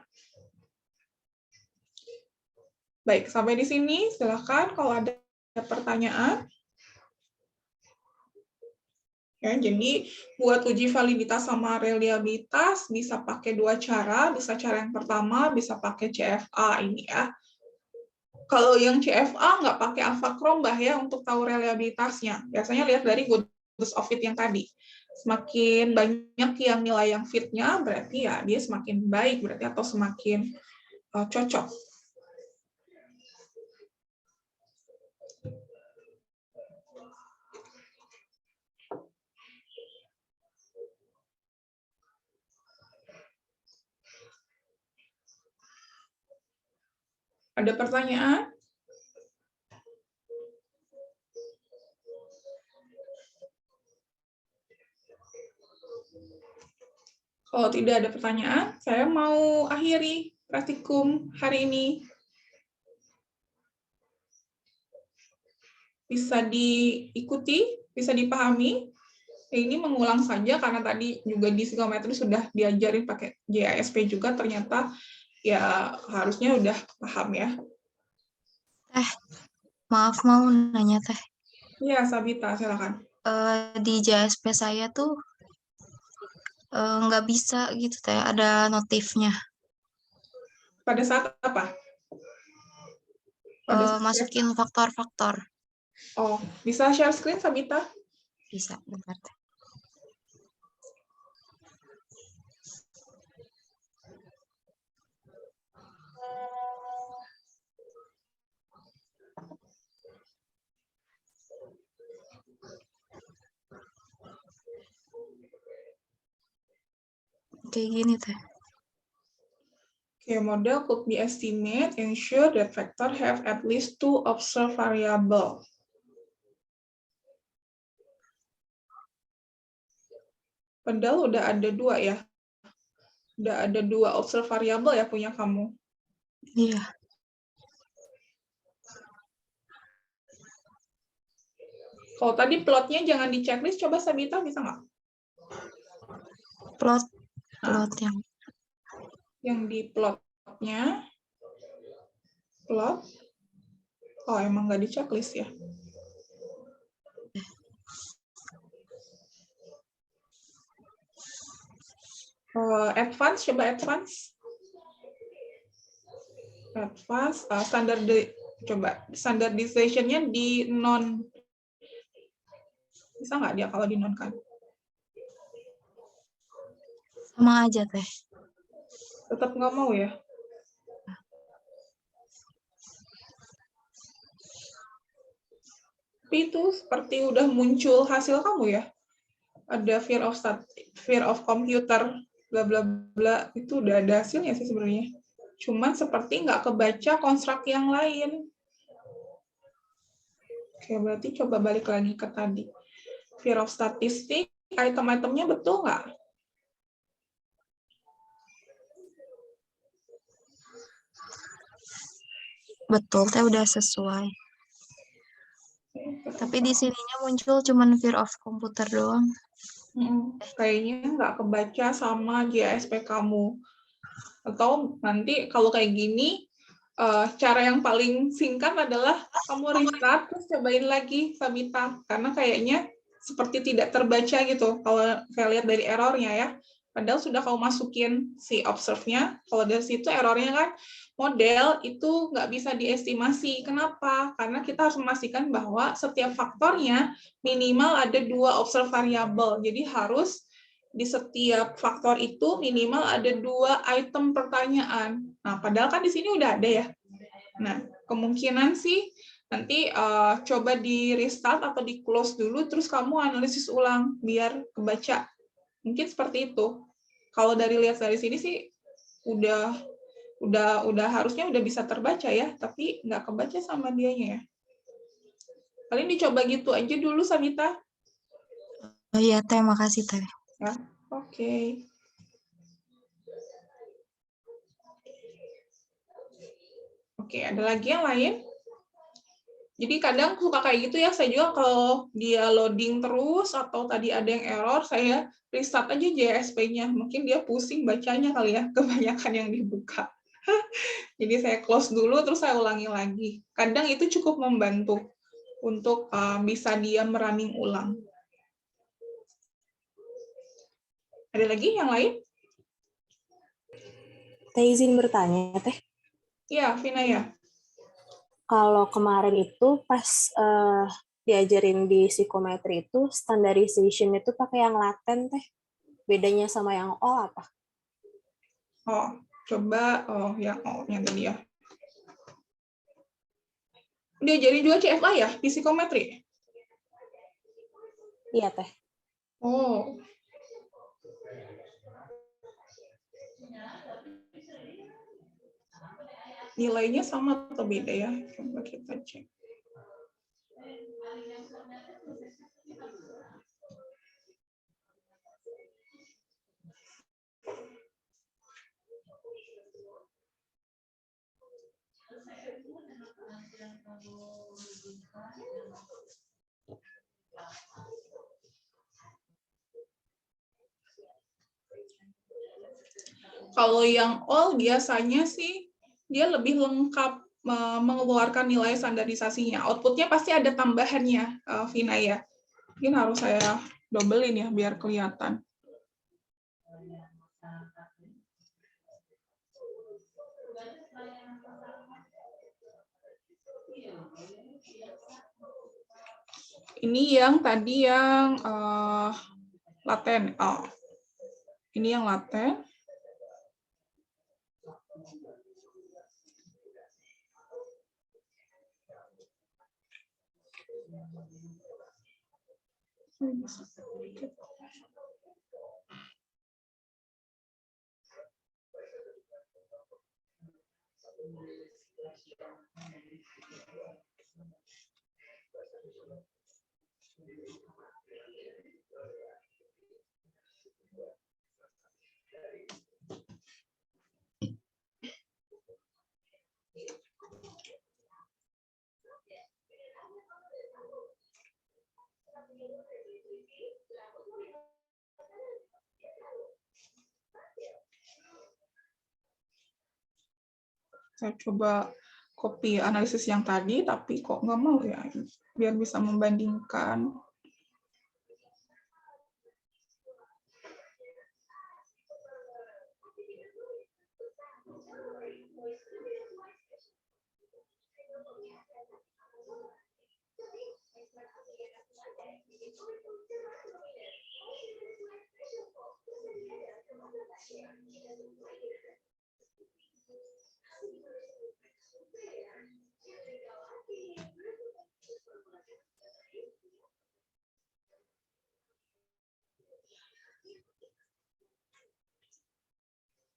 S1: Baik, sampai di sini silakan kalau ada pertanyaan. Ya, jadi buat uji validitas sama reliabilitas bisa pakai dua cara, bisa cara yang pertama bisa pakai CFA ini ya. Kalau yang CFA nggak pakai alpha Krombah ya untuk tahu reliabilitasnya. Biasanya lihat dari goodness of it yang tadi. Semakin banyak yang nilai yang fit-nya, berarti ya dia semakin baik berarti atau semakin cocok. Ada pertanyaan? Kalau tidak ada pertanyaan, saya mau akhiri praktikum hari ini. Bisa diikuti, bisa dipahami. Ini mengulang saja karena tadi juga di psikometri sudah diajarin pakai JASP juga, ternyata ya harusnya udah paham ya.
S5: Maaf mau nanya Teh.
S1: Iya, Sabita, silakan.
S5: Di JSP saya tuh nggak bisa gitu Teh, ada notifnya.
S1: Pada saat apa? Pada saat
S5: Masukin faktor-faktor.
S1: Oh, bisa share screen, Sabita?
S5: Bisa, bentar Teh. Kayak gini Teh.
S1: Okay, model could be estimate, ensure that vector have at least 2 observed variable. Padahal udah ada 2 ya. Udah ada 2 observed variable ya punya kamu.
S5: Iya.
S1: Kalau tadi plotnya jangan di checklist, coba Sabita bisa nggak?
S5: Plot
S1: Nah,
S5: yang
S1: di plotnya, plot. Oh, emang nggak di checklist ya? Advance, coba advance. Advance, coba standardization-nya di non. Bisa nggak dia kalau di non kan?
S5: sama aja Teh.
S1: Tetap nggak mau ya? Tapi itu seperti udah muncul hasil kamu ya? Ada fear of computer, bla bla bla, itu udah ada hasilnya sih sebenarnya. Cuman seperti nggak kebaca konstruk yang lain. Oke, berarti coba balik lagi ke tadi. Fear of statistic, item-itemnya betul nggak?
S5: Betul Teh, udah sesuai. Tapi di sininya muncul cuman fear of computer doang.
S1: Kayaknya nggak kebaca sama JASP kamu. Atau nanti kalau kayak gini, cara yang paling singkat adalah kamu restart, terus cobain lagi, Sabita. Karena kayaknya seperti tidak terbaca gitu, kalau saya lihat dari errornya ya. Padahal sudah kamu masukin si observe-nya, kalau dari situ errornya kan, model itu nggak bisa diestimasi. Kenapa? Karena kita harus memastikan bahwa setiap faktornya minimal ada 2 observe variable. Jadi harus di setiap faktor itu minimal ada 2 item pertanyaan. Nah, padahal kan di sini udah ada ya. Nah, kemungkinan sih nanti coba di restart atau di close dulu, terus kamu analisis ulang biar kebaca. Mungkin seperti itu. Kalau lihat dari sini sih udah harusnya udah bisa terbaca ya, tapi nggak kebaca sama dianya ya. Paling dicoba gitu aja dulu, Sabita.
S5: Oh iya Teh, makasih Teh.
S1: Ya, oke. Oke, ada lagi yang lain? Jadi kadang suka kayak gitu ya, saya juga kalau dia loading terus atau tadi ada yang error, saya restart aja JSP-nya. Mungkin dia pusing bacanya kali ya, kebanyakan yang dibuka. Jadi saya close dulu, terus saya ulangi lagi. Kadang itu cukup membantu untuk bisa dia merunning ulang. Ada lagi yang lain?
S8: Teh izin bertanya, Teh.
S1: Iya, Vina ya.
S8: Kalau kemarin itu pas diajarin di psikometri itu, standardization itu pakai yang laten, Teh. Bedanya sama yang all apa?
S1: Oh, coba yang O-nya tadi ya. Diajarin juga CFA ya, di psikometri?
S8: Iya, Teh.
S1: Oh. Nilainya sama atau beda ya? Coba kita cek. Kalau yang all biasanya sih dia lebih lengkap mengeluarkan nilai standarisasinya. Outputnya pasti ada tambahannya, Vina ya. Mungkin harus saya dobelin ya biar kelihatan. Ini yang tadi yang laten. Oh, ini yang laten. Saya coba copy analisis yang tadi, tapi kok nggak mau ya, biar bisa membandingkan.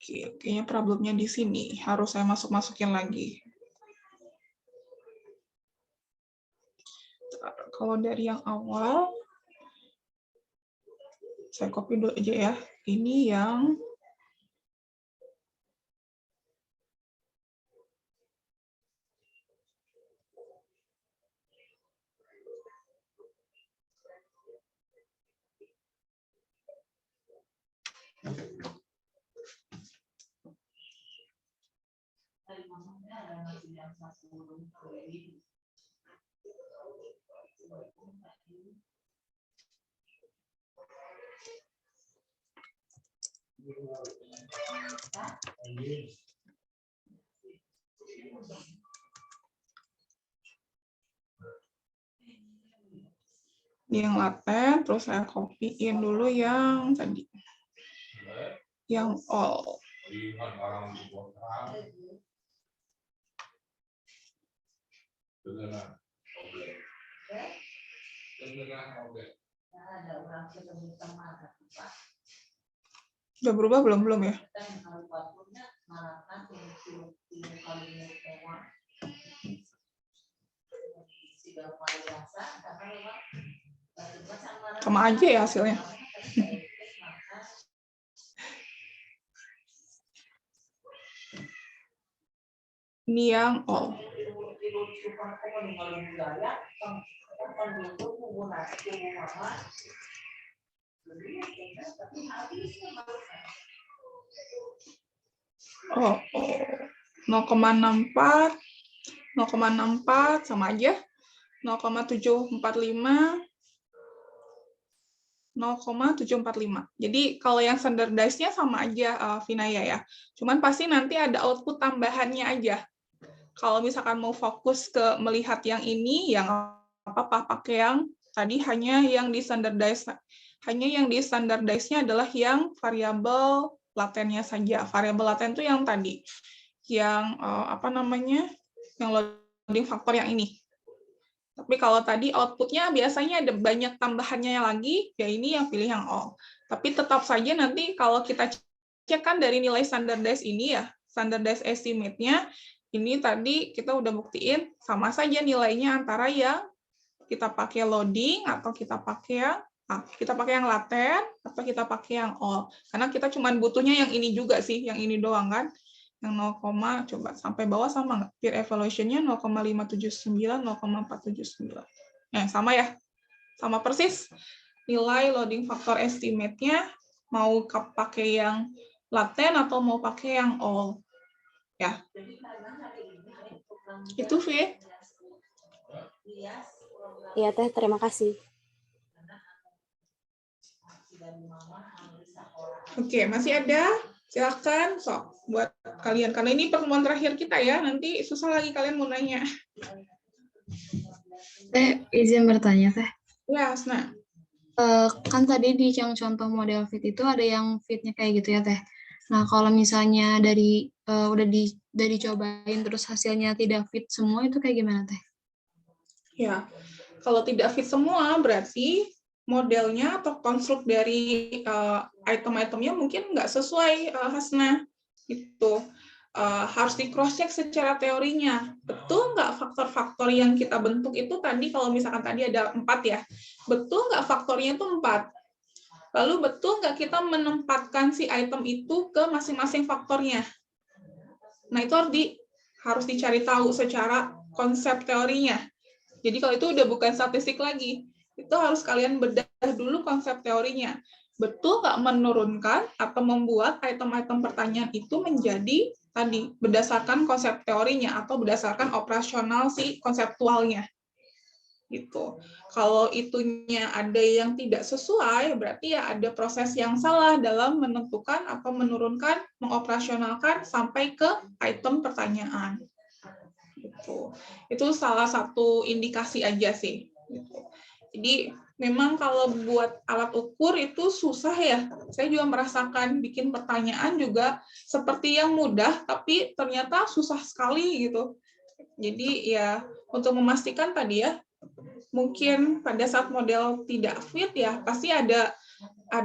S1: Oke, kayaknya problemnya di sini. Harus saya masukin lagi. Kalau dari yang awal, saya copy dulu aja ya. Ini yang laten, terus saya copy-in dulu yang tadi. Yang all. Udah berubah belum ya? Sama aja ya hasilnya. Ini yang all. Oh, 0,64, 0,64 sama aja. 0,745, 0,745. Jadi kalau yang standardized-nya sama aja, Vinaya ya. Cuman pasti nanti ada output tambahannya aja. Kalau misalkan mau fokus ke melihat yang ini, yang apa pakai yang tadi hanya yang di standardized. Hanya yang di standardized-nya adalah yang variabel latennya saja. Variabel laten itu yang tadi. Yang apa namanya? Yang loading faktor yang ini. Tapi kalau tadi outputnya biasanya ada banyak tambahannya lagi, ya ini yang pilih yang all. Tapi tetap saja nanti kalau kita cek kan dari nilai standardized ini ya, standardized estimate-nya, ini tadi kita udah buktiin sama saja nilainya antara yang kita pakai loading atau kita pakai yang laten atau kita pakai yang all. Karena kita cuma butuhnya yang ini juga sih, yang ini doang kan. Yang 0, coba sampai bawah sama nggak? Peer evaluation-nya 0,579, 0,479. Nah, sama ya. Sama persis. Nilai loading factor estimate-nya mau pakai yang laten atau mau pakai yang all. Ya. Itu V.
S8: Iya Teh, terima kasih.
S1: Oke, masih ada? Silakan, sok buat kalian. Karena ini pertemuan terakhir kita ya, nanti susah lagi kalian mau nanya.
S2: Izin bertanya, Teh.
S1: Ya, Asna.
S2: Kan tadi di yang contoh model fit itu ada yang fitnya kayak gitu ya, Teh. Nah, kalau misalnya udah dicobain terus hasilnya tidak fit semua, itu kayak gimana, Teh?
S1: Ya, kalau tidak fit semua berarti modelnya atau konstruk dari item-itemnya mungkin nggak sesuai, Hasna. Gitu. Harus di cross check secara teorinya. Betul nggak faktor-faktor yang kita bentuk itu tadi, kalau misalkan tadi ada 4 ya, betul nggak faktornya itu 4? Lalu betul nggak kita menempatkan si item itu ke masing-masing faktornya? Nah, itu harus dicari tahu secara konsep teorinya. Jadi kalau itu udah bukan statistik lagi, itu harus kalian bedah dulu konsep teorinya. Betul nggak menurunkan atau membuat item-item pertanyaan itu menjadi tadi berdasarkan konsep teorinya atau berdasarkan operasional si konseptualnya. Gitu. Kalau itunya ada yang tidak sesuai, berarti ya ada proses yang salah dalam menentukan atau menurunkan, mengoperasionalkan sampai ke item pertanyaan. Gitu. Itu salah satu indikasi aja sih. Gitu. Jadi memang kalau buat alat ukur itu susah ya. Saya juga merasakan bikin pertanyaan juga seperti yang mudah, tapi ternyata susah sekali gitu. Jadi ya untuk memastikan tadi ya, mungkin pada saat model tidak fit ya pasti ada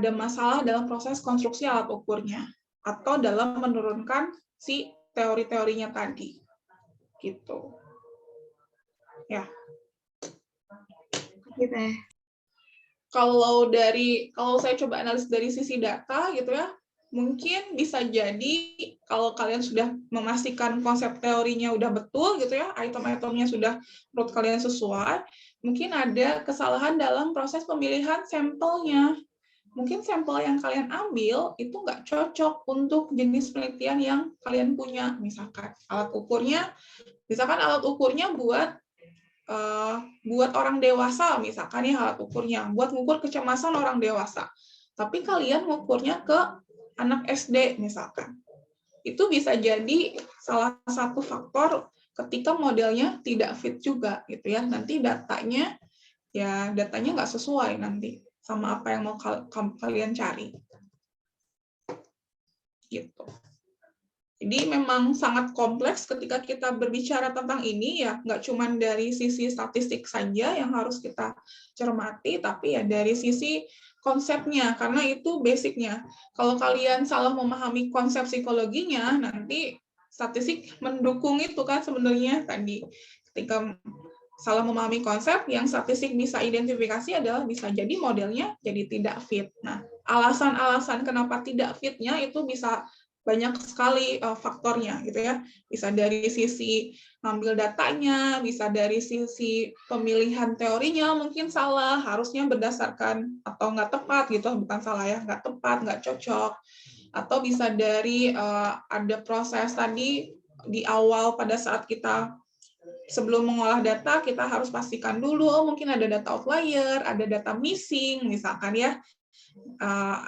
S1: masalah dalam proses konstruksi alat ukurnya atau dalam menurunkan si teori-teorinya tadi. Gitu. Ya.
S2: Gitu ya.
S1: Kalau saya coba analisis dari sisi data gitu ya, mungkin bisa jadi kalau kalian sudah memastikan konsep teorinya udah betul gitu ya, item-itemnya sudah menurut kalian sesuai, mungkin ada kesalahan dalam proses pemilihan sampelnya. Mungkin sampel yang kalian ambil itu nggak cocok untuk jenis penelitian yang kalian punya. Misalkan alat ukurnya buat orang dewasa, misalkan ya alat ukurnya, buat mengukur kecemasan orang dewasa. Tapi kalian mengukurnya ke anak SD misalkan. Itu bisa jadi salah satu faktor ketika modelnya tidak fit juga gitu ya. Nanti datanya nggak sesuai nanti sama apa yang mau kalian cari. Gitu. Jadi memang sangat kompleks ketika kita berbicara tentang ini ya, nggak cuma dari sisi statistik saja yang harus kita cermati, tapi ya dari sisi konsepnya, karena itu basicnya. Kalau kalian salah memahami konsep psikologinya, nanti statistik mendukung itu kan sebenarnya tadi. Ketika salah memahami konsep, yang statistik bisa identifikasi adalah bisa jadi modelnya jadi tidak fit. Nah, alasan-alasan kenapa tidak fitnya itu bisa banyak sekali faktornya gitu ya. Bisa dari sisi ngambil datanya, bisa dari sisi pemilihan teorinya mungkin salah, harusnya berdasarkan atau nggak tepat gitu, bukan salah ya, nggak tepat, nggak cocok. Atau bisa dari ada proses tadi di awal pada saat kita sebelum mengolah data kita harus pastikan dulu mungkin ada data outlier, ada data missing misalkan ya.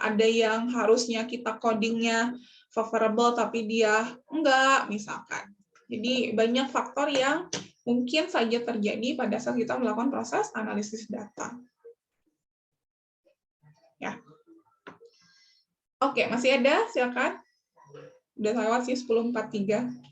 S1: Ada yang harusnya kita codingnya favorable tapi dia enggak misalkan. Jadi banyak faktor yang mungkin saja terjadi pada saat kita melakukan proses analisis data. Ya. Oke, masih ada? Silakan. Udah lewat sih 10.43.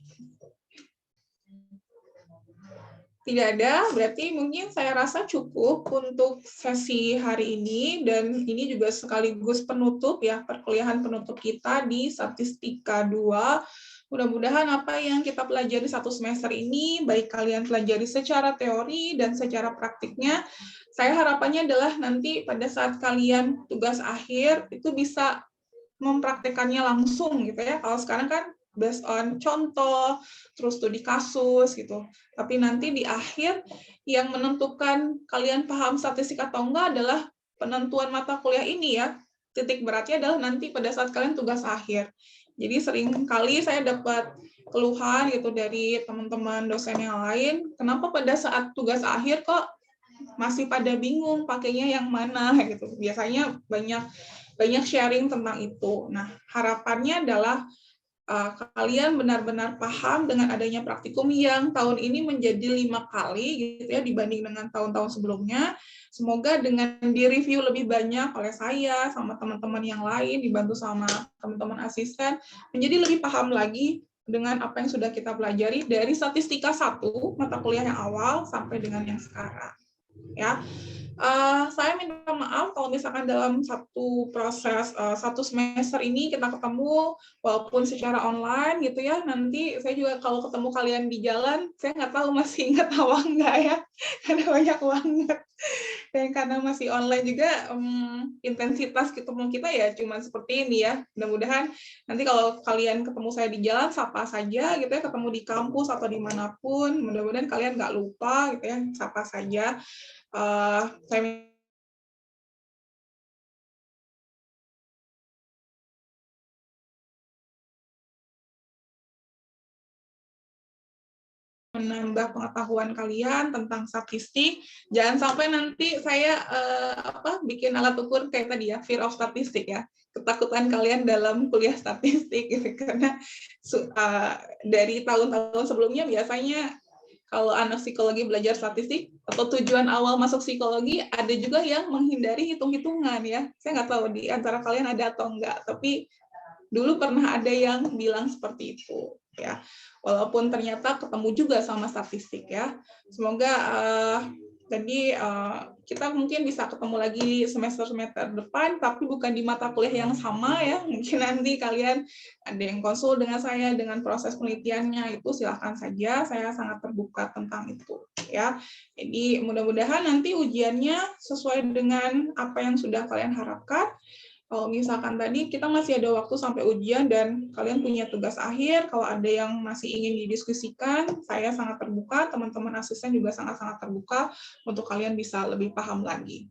S1: Tidak ada, berarti mungkin saya rasa cukup untuk sesi hari ini, dan ini juga sekaligus penutup ya, perkuliahan penutup kita di Statistika 2. Mudah-mudahan apa yang kita pelajari satu semester ini, baik kalian pelajari secara teori dan secara praktiknya, saya harapannya adalah nanti pada saat kalian tugas akhir, itu bisa mempraktekannya langsung gitu ya. Kalau sekarang kan based on contoh, terus studi kasus gitu. Tapi nanti di akhir yang menentukan kalian paham statistik atau enggak adalah penentuan mata kuliah ini ya. titik beratnya adalah nanti pada saat kalian tugas akhir. Jadi sering kali saya dapat keluhan gitu dari teman-teman dosen yang lain, kenapa pada saat tugas akhir kok masih pada bingung pakainya yang mana gitu. Biasanya banyak sharing tentang itu. Nah, harapannya adalah kalian benar-benar paham dengan adanya praktikum yang tahun ini menjadi 5 kali gitu ya dibanding dengan tahun-tahun sebelumnya. Semoga dengan direview lebih banyak oleh saya sama teman-teman yang lain, dibantu sama teman-teman asisten, menjadi lebih paham lagi dengan apa yang sudah kita pelajari dari statistika 1 mata kuliah yang awal sampai dengan yang sekarang. Ya, saya minta maaf kalau misalkan dalam satu proses satu semester ini kita ketemu walaupun secara online gitu ya, nanti saya juga kalau ketemu kalian di jalan saya nggak tahu masih ingat apa enggak ya, karena banyak banget, dan karena masih online juga intensitas ketemu kita ya cuma seperti ini ya. Mudah-mudahan nanti kalau kalian ketemu saya di jalan sapa saja gitu ya, ketemu di kampus atau dimanapun, mudah-mudahan kalian nggak lupa gitu ya, sapa saja. Saya menambah pengetahuan kalian tentang statistik. Jangan sampai nanti saya bikin alat ukur kayak tadi ya, fear of statistik ya, ketakutan kalian dalam kuliah statistik gitu. Karena dari tahun-tahun sebelumnya biasanya kalau anak psikologi belajar statistik atau tujuan awal masuk psikologi, ada juga yang menghindari hitung-hitungan ya. Saya nggak tahu di antara kalian ada atau enggak, tapi dulu pernah ada yang bilang seperti itu ya. Walaupun ternyata ketemu juga sama statistik ya. Semoga kita mungkin bisa ketemu lagi semester-semester depan, tapi bukan di mata kuliah yang sama ya. Mungkin nanti kalian ada yang konsul dengan saya dengan proses penelitiannya, itu silakan saja. Saya sangat terbuka tentang itu ya. Jadi mudah-mudahan nanti ujiannya sesuai dengan apa yang sudah kalian harapkan. Kalau misalkan tadi kita masih ada waktu sampai ujian dan kalian punya tugas akhir, kalau ada yang masih ingin didiskusikan, saya sangat terbuka, teman-teman asisten juga sangat-sangat terbuka untuk kalian bisa lebih paham lagi.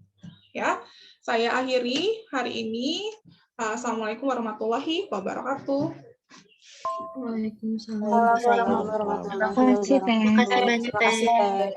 S1: Ya, saya akhiri hari ini. Assalamualaikum warahmatullahi wabarakatuh.
S2: Waalaikumsalam.
S8: Waalaikumsalam warahmatullahi wabarakatuh.
S2: Terima kasih, Teh.
S8: Terima kasih, Teh.